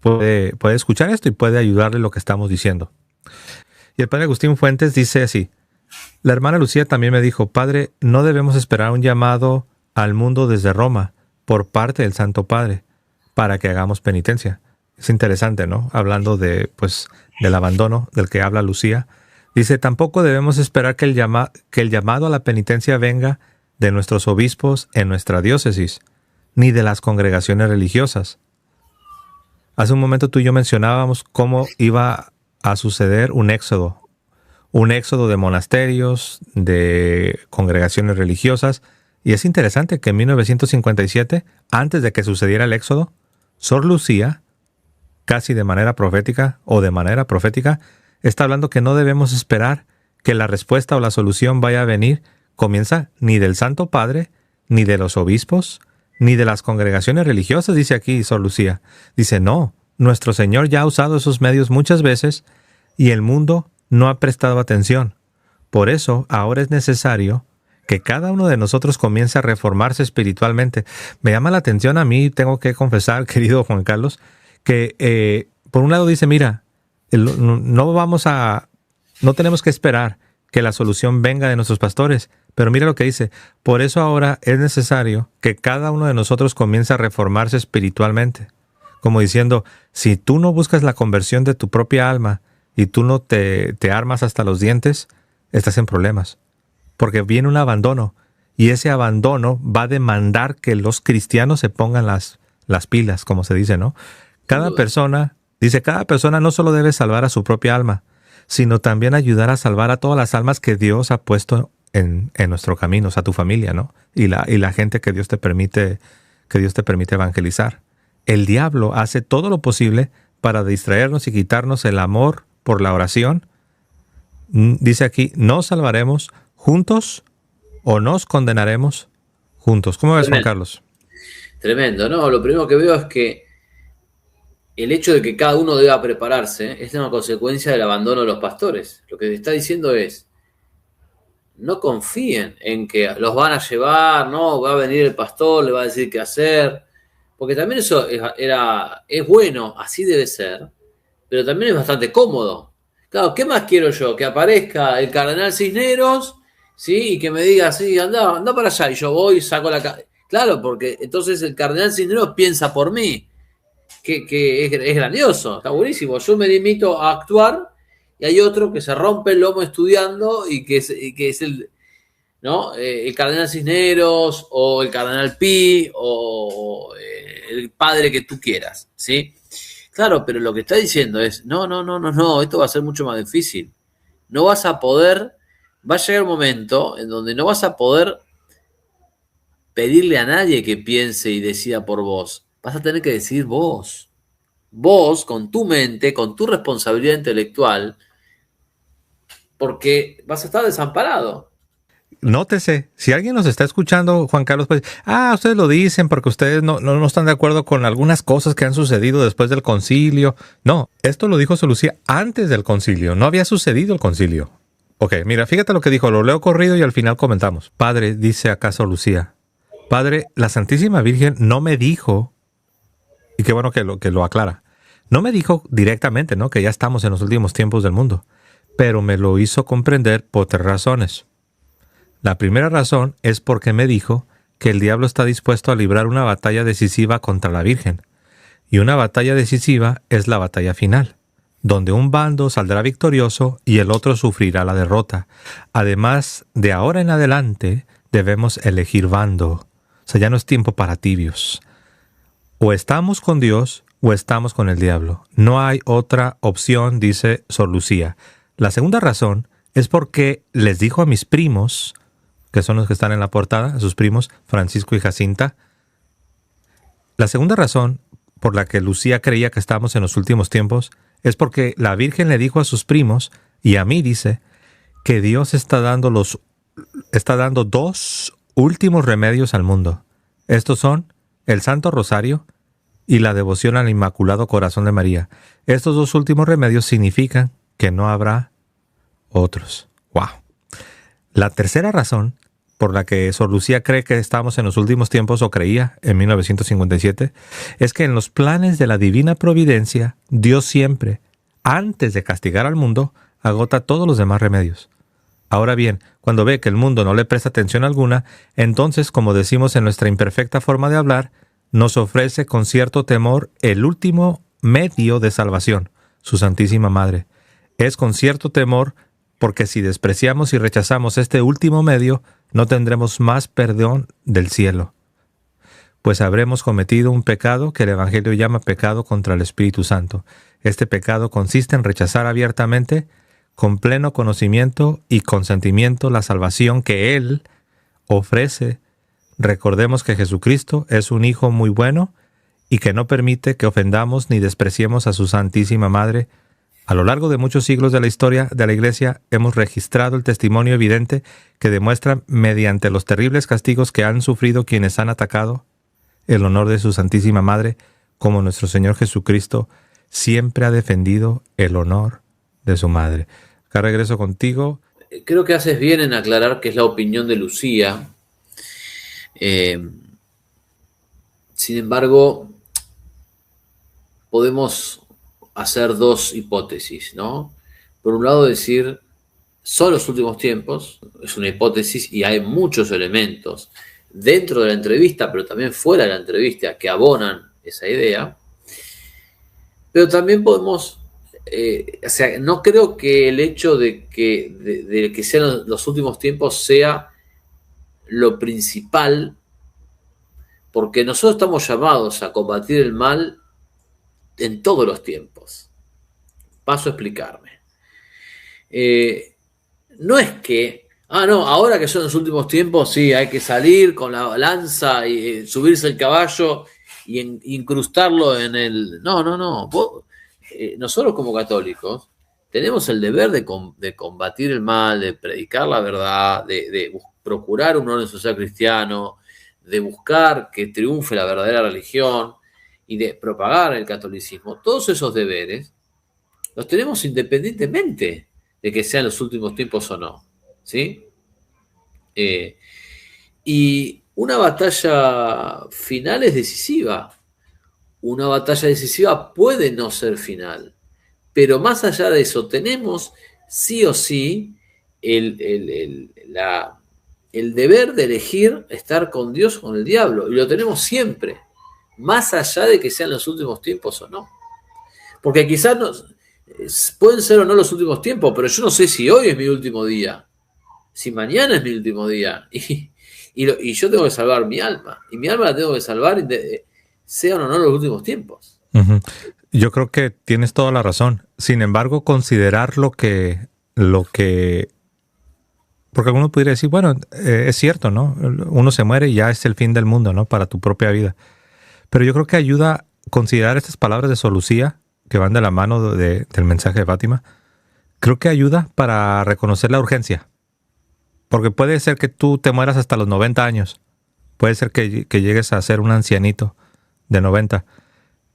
puede escuchar esto y puede ayudarle lo que estamos diciendo. Y el padre Agustín Fuentes dice así: la hermana Lucía también me dijo, padre, no debemos esperar un llamado al mundo desde Roma por parte del Santo Padre para que hagamos penitencia. Es interesante, ¿no? Hablando del abandono del que habla Lucía. Dice, tampoco debemos esperar que el llamado a la penitencia venga de nuestros obispos en nuestra diócesis, ni de las congregaciones religiosas. Hace un momento tú y yo mencionábamos cómo iba a suceder un éxodo de monasterios, de congregaciones religiosas, y es interesante que en 1957, antes de que sucediera el éxodo, Sor Lucía, casi de manera profética, está hablando que no debemos esperar que la respuesta o la solución vaya a venir, comienza ni del Santo Padre, ni de los obispos, ni de las congregaciones religiosas, dice aquí Sor Lucía. Dice, no, nuestro Señor ya ha usado esos medios muchas veces y el mundo no ha prestado atención. Por eso, ahora es necesario que cada uno de nosotros comience a reformarse espiritualmente. Me llama la atención a mí, tengo que confesar, querido Juan Carlos, que por un lado dice, mira, no tenemos que esperar que la solución venga de nuestros pastores, pero mira lo que dice, por eso ahora es necesario que cada uno de nosotros comience a reformarse espiritualmente. Como diciendo, si tú no buscas la conversión de tu propia alma y tú no te armas hasta los dientes, estás en problemas. Porque viene un abandono y ese abandono va a demandar que los cristianos se pongan las pilas, como se dice, ¿no? Cada persona no solo debe salvar a su propia alma, sino también ayudar a salvar a todas las almas que Dios ha puesto en nuestro camino, o sea, tu familia, ¿no? Y la gente que Dios te permite evangelizar. El diablo hace todo lo posible para distraernos y quitarnos el amor por la oración. Dice aquí, nos salvaremos juntos o nos condenaremos juntos. ¿Cómo ves, Juan Carlos? Tremendo, ¿no? Lo primero que veo es que el hecho de que cada uno deba prepararse es una consecuencia del abandono de los pastores. Lo que te está diciendo es, no confíen en que los van a llevar, no, va a venir el pastor, le va a decir qué hacer, porque también eso es bueno, así debe ser, pero también es bastante cómodo. Claro, ¿qué más quiero yo? Que aparezca el cardenal Cisneros, ¿sí? Y que me diga, sí, anda para allá, y yo voy y saco Claro, porque entonces el cardenal Cisneros piensa por mí, que es grandioso, está buenísimo. Yo me limito a actuar y hay otro que se rompe el lomo estudiando y que es el, ¿no? El cardenal Cisneros o el cardenal Pi o el padre que tú quieras, ¿sí? Claro, pero lo que está diciendo es, no, esto va a ser mucho más difícil. No vas a poder, va a llegar un momento en donde no vas a poder pedirle a nadie que piense y decida por vos. Vas a tener que decidir vos. Vos, con tu mente, con tu responsabilidad intelectual, porque vas a estar desamparado. Nótese, si alguien nos está escuchando, Juan Carlos, pues, ustedes lo dicen porque ustedes no están de acuerdo con algunas cosas que han sucedido después del concilio. No, esto lo dijo Sor Lucía antes del concilio, no había sucedido el concilio. Ok, mira, fíjate lo que dijo, lo leo corrido y al final comentamos. Padre, dice acá Sor Lucía, Padre, la Santísima Virgen no me dijo, y qué bueno que lo aclara, no me dijo directamente, ¿no?, que ya estamos en los últimos tiempos del mundo, pero me lo hizo comprender por 3 razones. La primera razón es porque me dijo que el diablo está dispuesto a librar una batalla decisiva contra la Virgen. Y una batalla decisiva es la batalla final, donde un bando saldrá victorioso y el otro sufrirá la derrota. Además, de ahora en adelante debemos elegir bando. O sea, ya no es tiempo para tibios. O estamos con Dios o estamos con el diablo. No hay otra opción, dice Sor Lucía. La segunda razón es porque les dijo a mis primos, que son los que están en la portada, a sus primos, Francisco y Jacinta. La segunda razón por la que Lucía creía que estamos en los últimos tiempos es porque la Virgen le dijo a sus primos, y a mí dice, que Dios está dando dos últimos remedios al mundo. Estos son el Santo Rosario y la devoción al Inmaculado Corazón de María. Estos dos últimos remedios significan que no habrá otros. ¡Wow! La tercera razón por la que Sor Lucía cree que estamos en los últimos tiempos, o creía en 1957, es que en los planes de la divina providencia, Dios siempre, antes de castigar al mundo, agota todos los demás remedios. Ahora bien, cuando ve que el mundo no le presta atención alguna, entonces, como decimos en nuestra imperfecta forma de hablar, nos ofrece con cierto temor el último medio de salvación, su Santísima Madre. Es con cierto temor porque si despreciamos y rechazamos este último medio, no tendremos más perdón del cielo, pues habremos cometido un pecado que el Evangelio llama pecado contra el Espíritu Santo. Este pecado consiste en rechazar abiertamente, con pleno conocimiento y consentimiento, la salvación que Él ofrece. Recordemos que Jesucristo es un Hijo muy bueno y que no permite que ofendamos ni despreciemos a su Santísima Madre. A lo largo de muchos siglos de la historia de la Iglesia hemos registrado el testimonio evidente que demuestra mediante los terribles castigos que han sufrido quienes han atacado el honor de su Santísima Madre, como nuestro Señor Jesucristo siempre ha defendido el honor de su Madre. Acá regreso contigo. Creo que haces bien en aclarar que es la opinión de Lucía. Sin embargo, podemos hacer dos hipótesis, ¿no? Por un lado decir, son los últimos tiempos, es una hipótesis y hay muchos elementos dentro de la entrevista, pero también fuera de la entrevista que abonan esa idea. Pero también podemos, o sea, no creo que el hecho de que sean los últimos tiempos sea lo principal, porque nosotros estamos llamados a combatir el mal en todos los tiempos. Paso a explicarme. No es que, no, ahora que son los últimos tiempos, sí, hay que salir con la lanza y subirse el caballo y incrustarlo en el... No. Nosotros como católicos tenemos el deber de combatir el mal, de predicar la verdad, de procurar un orden social cristiano, de buscar que triunfe la verdadera religión y de propagar el catolicismo. Todos esos deberes los tenemos independientemente de que sean los últimos tiempos o no, ¿sí? Y una batalla final es decisiva. Una batalla decisiva puede no ser final, pero más allá de eso tenemos sí o sí el deber de elegir estar con Dios o con el diablo, y lo tenemos siempre, más allá de que sean los últimos tiempos o no. Porque quizás pueden ser o no los últimos tiempos, pero yo no sé si hoy es mi último día, si mañana es mi último día, y yo tengo que salvar mi alma, y mi alma la tengo que salvar sean o no los últimos tiempos. Uh-huh. Yo creo que tienes toda la razón. Sin embargo, considerar lo que porque alguno podría decir, bueno, es cierto, ¿no? Uno se muere y ya es el fin del mundo, ¿no? Para tu propia vida. Pero yo creo que ayuda a considerar estas palabras de Sor Lucía, que van de la mano del mensaje de Fátima. Creo que ayuda para reconocer la urgencia. Porque puede ser que tú te mueras hasta los 90 años. Puede ser que llegues a ser un ancianito de 90.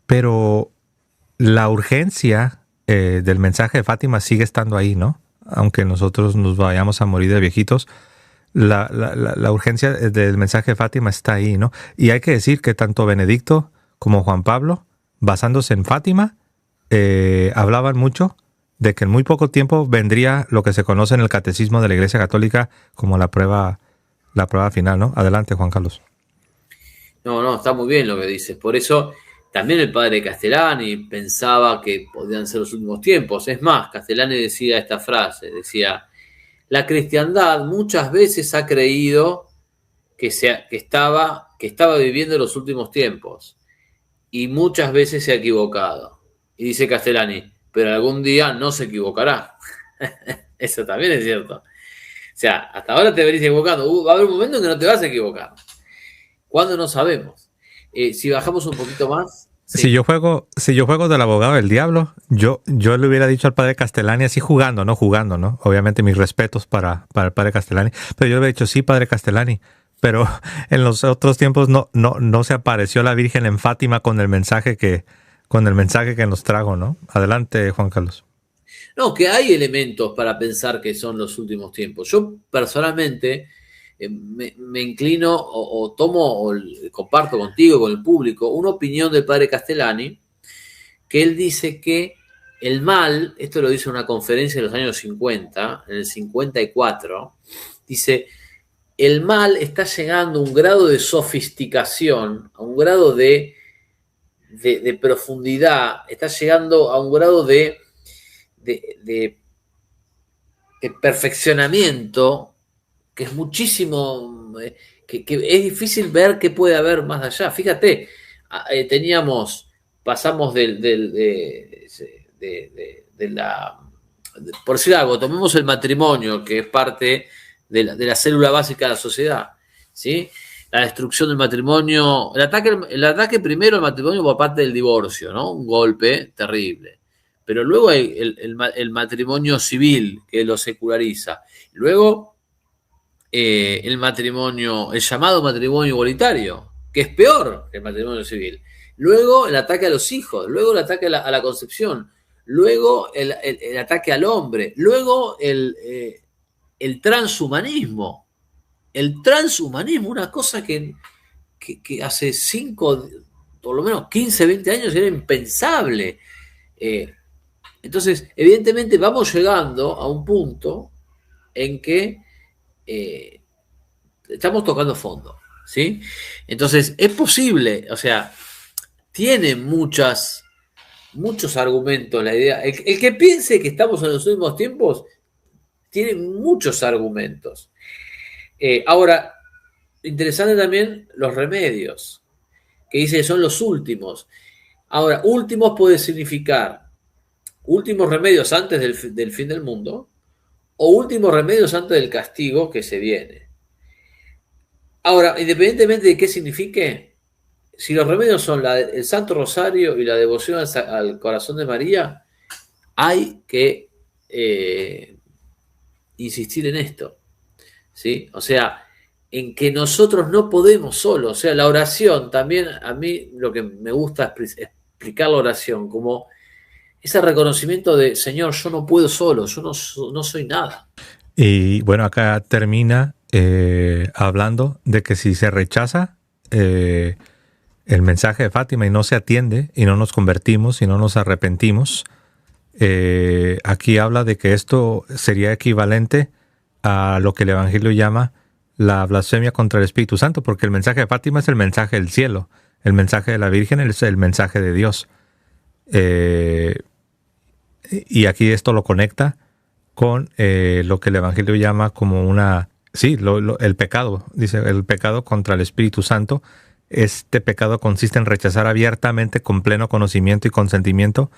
Pero la urgencia del mensaje de Fátima sigue estando ahí, ¿no? Aunque nosotros nos vayamos a morir de viejitos, la urgencia del mensaje de Fátima está ahí, ¿no? Y hay que decir que tanto Benedicto como Juan Pablo, basándose en Fátima, hablaban mucho de que en muy poco tiempo vendría lo que se conoce en el Catecismo de la Iglesia Católica como la prueba final, ¿no? Adelante, Juan Carlos. No, está muy bien lo que dices. Por eso También el padre Castellani pensaba que podían ser los últimos tiempos. Es más, Castellani decía esta frase, decía, la cristiandad muchas veces ha creído que estaba viviendo los últimos tiempos y muchas veces se ha equivocado. Y dice Castellani, pero algún día no se equivocará. Eso también es cierto. O sea, hasta ahora te venís equivocando. Va a haber un momento en que no te vas a equivocar. ¿Cuándo? No sabemos. Si bajamos un poquito más. Sí. Si yo juego del abogado del diablo, yo le hubiera dicho al padre Castellani, así jugando, ¿no? Obviamente mis respetos para el padre Castellani, pero yo le hubiera dicho, sí, padre Castellani, pero en los otros tiempos no se apareció la Virgen en Fátima con el mensaje que nos trajo, ¿no? Adelante, Juan Carlos. No, que hay elementos para pensar que son los últimos tiempos. Yo personalmente me inclino o tomo o comparto contigo, con el público, una opinión del padre Castellani, que él dice que el mal, esto lo dice en una conferencia de los años 50, en el 54, dice, el mal está llegando a un grado de sofisticación, a un grado de profundidad, está llegando a un grado de perfeccionamiento que es muchísimo, que es difícil ver qué puede haber más allá. Fíjate, pasamos por decir algo, tomemos el matrimonio, que es parte de la célula básica de la sociedad, ¿sí? La destrucción del matrimonio, el ataque primero al matrimonio por parte del divorcio, ¿no? Un golpe terrible. Pero luego hay el matrimonio civil, que lo seculariza. Luego el llamado matrimonio igualitario, que es peor que el matrimonio civil. Luego el ataque a los hijos, luego el ataque a la concepción, luego el ataque al hombre, luego el transhumanismo. El transhumanismo, una cosa que hace 5, por lo menos 15, 20 años era impensable. Entonces, evidentemente vamos llegando a un punto en que estamos tocando fondo, ¿sí? Entonces, es posible, o sea, tiene muchos argumentos la idea. El que piense que estamos en los últimos tiempos tiene muchos argumentos. Ahora, interesante también los remedios, que dice que son los últimos. Ahora, últimos puede significar últimos remedios antes del fin del mundo o últimos remedios antes del castigo que se viene. Ahora, independientemente de qué signifique, si los remedios son el Santo Rosario y la devoción al corazón de María, hay que insistir en esto, ¿sí? O sea, en que nosotros no podemos solos. O sea, la oración también, a mí lo que me gusta es explicar la oración como ese reconocimiento de, Señor, yo no puedo solo, yo no soy nada. Y bueno, acá termina hablando de que si se rechaza el mensaje de Fátima y no se atiende y no nos convertimos y no nos arrepentimos, aquí habla de que esto sería equivalente a lo que el Evangelio llama la blasfemia contra el Espíritu Santo, porque el mensaje de Fátima es el mensaje del cielo, el mensaje de la Virgen es el mensaje de Dios. Y aquí esto lo conecta con lo que el Evangelio llama como el pecado. Dice, el pecado contra el Espíritu Santo. Este pecado consiste en rechazar abiertamente, con pleno conocimiento y consentimiento,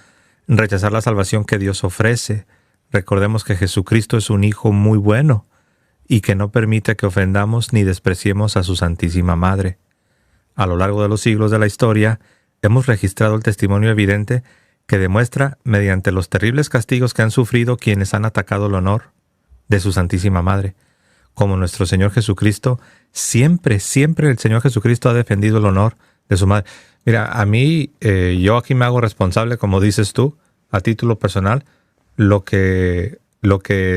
en rechazar la salvación que Dios ofrece. Recordemos que Jesucristo es un Hijo muy bueno y que no permite que ofendamos ni despreciemos a su Santísima Madre. A lo largo de los siglos de la historia, hemos registrado el testimonio evidente que demuestra, mediante los terribles castigos que han sufrido quienes han atacado el honor de su Santísima Madre, como nuestro Señor Jesucristo, siempre el Señor Jesucristo ha defendido el honor de su Madre. Mira, a mí, yo aquí me hago responsable, como dices tú, a título personal, lo que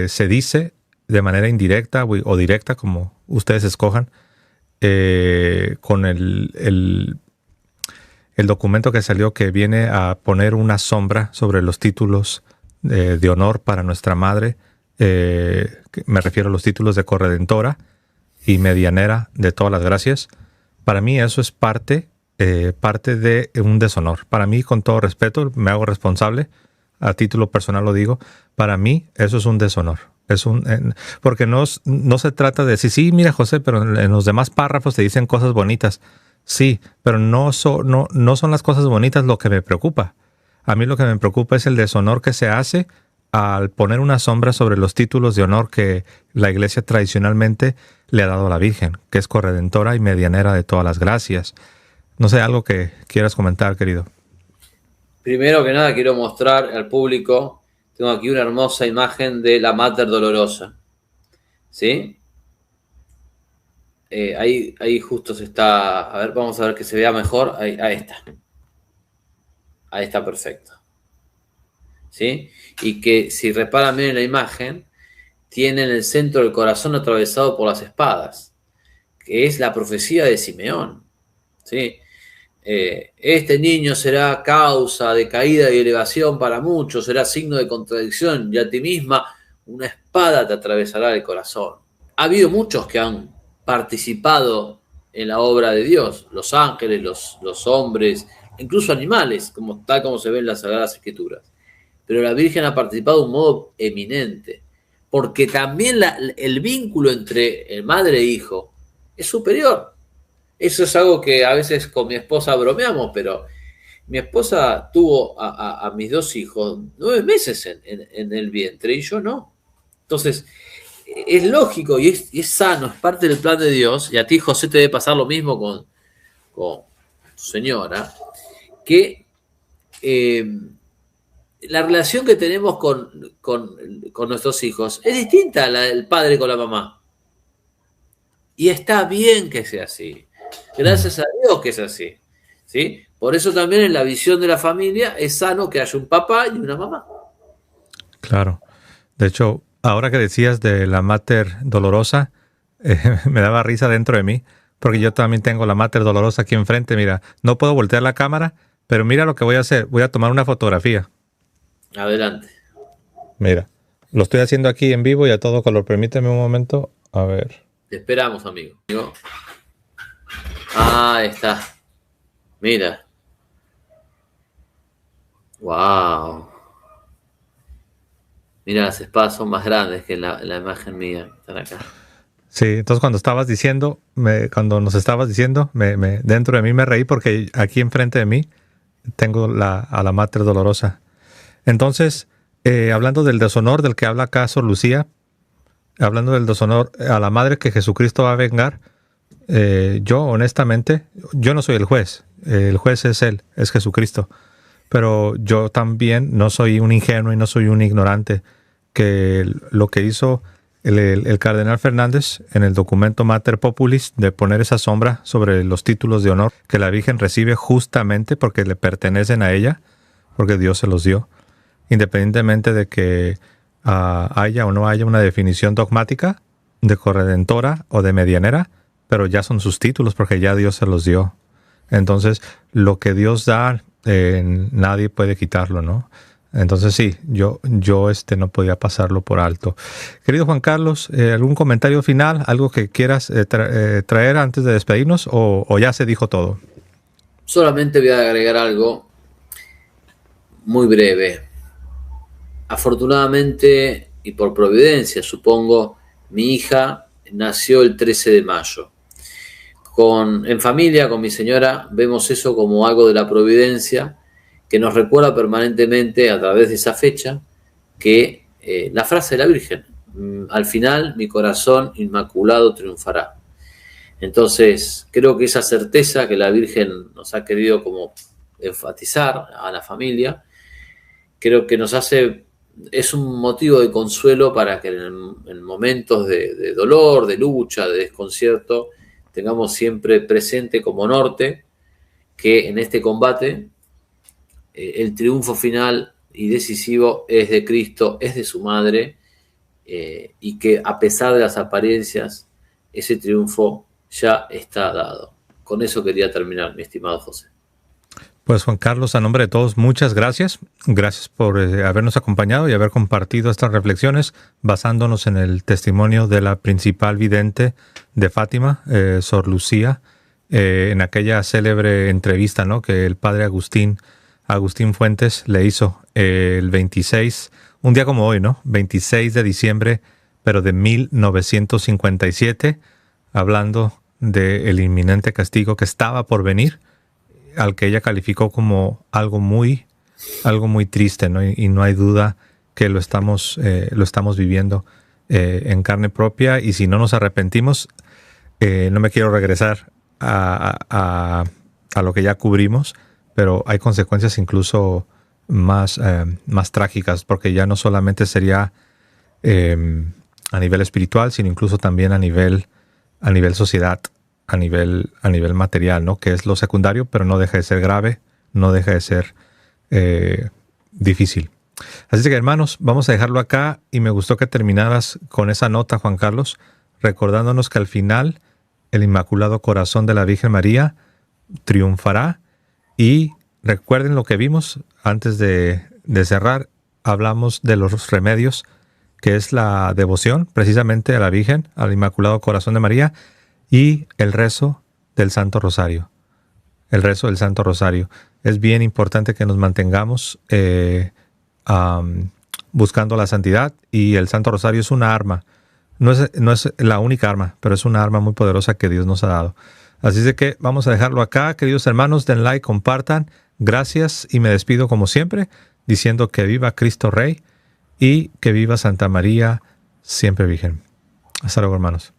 se dice de manera indirecta o directa, como ustedes escojan, con el documento que salió que viene a poner una sombra sobre los títulos de honor para nuestra Madre, me refiero a los títulos de corredentora y medianera de todas las gracias. Para mí eso es parte parte de un deshonor. Para mí, con todo respeto, me hago responsable, a título personal lo digo, para mí eso es un deshonor. Porque no se trata de decir, sí, mira José, pero en los demás párrafos te dicen cosas bonitas. Sí, pero no son las cosas bonitas lo que me preocupa. A mí lo que me preocupa es el deshonor que se hace al poner una sombra sobre los títulos de honor que la Iglesia tradicionalmente le ha dado a la Virgen, que es corredentora y medianera de todas las gracias. No sé, algo que quieras comentar, querido. Primero que nada quiero mostrar al público, tengo aquí una hermosa imagen de la Mater Dolorosa, ¿sí? Ahí justo se está, a ver, vamos a ver que se vea mejor, ahí está perfecto, ¿sí? Y que si reparan bien en la imagen, tiene en el centro el corazón atravesado por las espadas, que es la profecía de Simeón, ¿sí? Este niño será causa de caída y elevación para muchos, será signo de contradicción, y a ti misma una espada te atravesará el corazón. Ha habido muchos que han participado en la obra de Dios, los ángeles, los hombres, incluso animales, tal como se ve en las Sagradas Escrituras. Pero la Virgen ha participado de un modo eminente, porque también el vínculo entre madre e hijo es superior. Eso es algo que a veces con mi esposa bromeamos, pero mi esposa tuvo a mis dos hijos 9 meses en el vientre y yo no. Entonces, es lógico y es sano, es parte del plan de Dios, y a ti, José, te debe pasar lo mismo con tu señora, que la relación que tenemos con nuestros hijos es distinta a la del padre con la mamá. Y está bien que sea así. Gracias a Dios que es así, ¿sí? Por eso también en la visión de la familia es sano que haya un papá y una mamá. Claro. De hecho, ahora que decías de la Mater Dolorosa, me daba risa dentro de mí, porque yo también tengo la Mater Dolorosa aquí enfrente. Mira, no puedo voltear la cámara, pero mira lo que voy a hacer. Voy a tomar una fotografía. Adelante. Mira, lo estoy haciendo aquí en vivo y a todo color. Permíteme un momento. A ver. Te esperamos, amigo. Ahí está. Mira. Wow. Mira, las espadas son más grandes que la imagen mía que están acá. Sí, entonces cuando nos estabas diciendo, dentro de mí me reí porque aquí enfrente de mí tengo a la Mater Dolorosa. Entonces, hablando del deshonor del que habla acá Sor Lucía, hablando del deshonor a la madre que Jesucristo va a vengar, yo honestamente, yo no soy el juez es Él, es Jesucristo, pero yo también no soy un ingenuo y no soy un ignorante, que lo que hizo el cardenal Fernández en el documento Mater Populis de poner esa sombra sobre los títulos de honor que la Virgen recibe justamente porque le pertenecen a ella, porque Dios se los dio, independientemente de que haya o no haya una definición dogmática de corredentora o de medianera, pero ya son sus títulos porque ya Dios se los dio. Entonces, lo que Dios da, nadie puede quitarlo, ¿no? Entonces sí, yo no podía pasarlo por alto. Querido Juan Carlos, ¿algún comentario final? ¿Algo que quieras traer antes de despedirnos o ya se dijo todo? Solamente voy a agregar algo muy breve. Afortunadamente y por providencia, supongo, mi hija nació el 13 de mayo. En familia, con mi señora, vemos eso como algo de la providencia que nos recuerda permanentemente a través de esa fecha que la frase de la Virgen, al final mi corazón inmaculado triunfará. Entonces, creo que esa certeza que la Virgen nos ha querido como enfatizar a la familia, creo que es un motivo de consuelo para que en momentos de dolor, de lucha, de desconcierto, tengamos siempre presente como norte que en este combate el triunfo final y decisivo es de Cristo, es de su madre, y que a pesar de las apariencias, ese triunfo ya está dado. Con eso quería terminar, mi estimado José. Pues Juan Carlos, a nombre de todos, muchas gracias. Gracias por habernos acompañado y haber compartido estas reflexiones basándonos en el testimonio de la principal vidente de Fátima, Sor Lucía, en aquella célebre entrevista, ¿no?, que el padre Agustín Fuentes le hizo el 26, un día como hoy, ¿no?, 26 de diciembre, pero de 1957, hablando del inminente castigo que estaba por venir, al que ella calificó como algo muy triste, ¿no? Y no hay duda que lo estamos viviendo en carne propia, y si no nos arrepentimos, no me quiero regresar a lo que ya cubrimos, pero hay consecuencias incluso más trágicas, porque ya no solamente sería a nivel espiritual, sino incluso también a nivel sociedad, a nivel material, ¿no?, que es lo secundario, pero no deja de ser grave, no deja de ser difícil. Así que, hermanos, vamos a dejarlo acá, y me gustó que terminaras con esa nota, Juan Carlos, recordándonos que al final el Inmaculado Corazón de la Virgen María triunfará. Y recuerden lo que vimos antes de cerrar. Hablamos de los remedios, que es la devoción precisamente a la Virgen, al Inmaculado Corazón de María, y el rezo del Santo Rosario. El rezo del Santo Rosario. Es bien importante que nos mantengamos buscando la santidad, y el Santo Rosario es una arma. No es la única arma, pero es una arma muy poderosa que Dios nos ha dado. Así es que vamos a dejarlo acá, queridos hermanos. Den like, compartan. Gracias, y me despido como siempre diciendo que viva Cristo Rey y que viva Santa María siempre Virgen. Hasta luego, hermanos.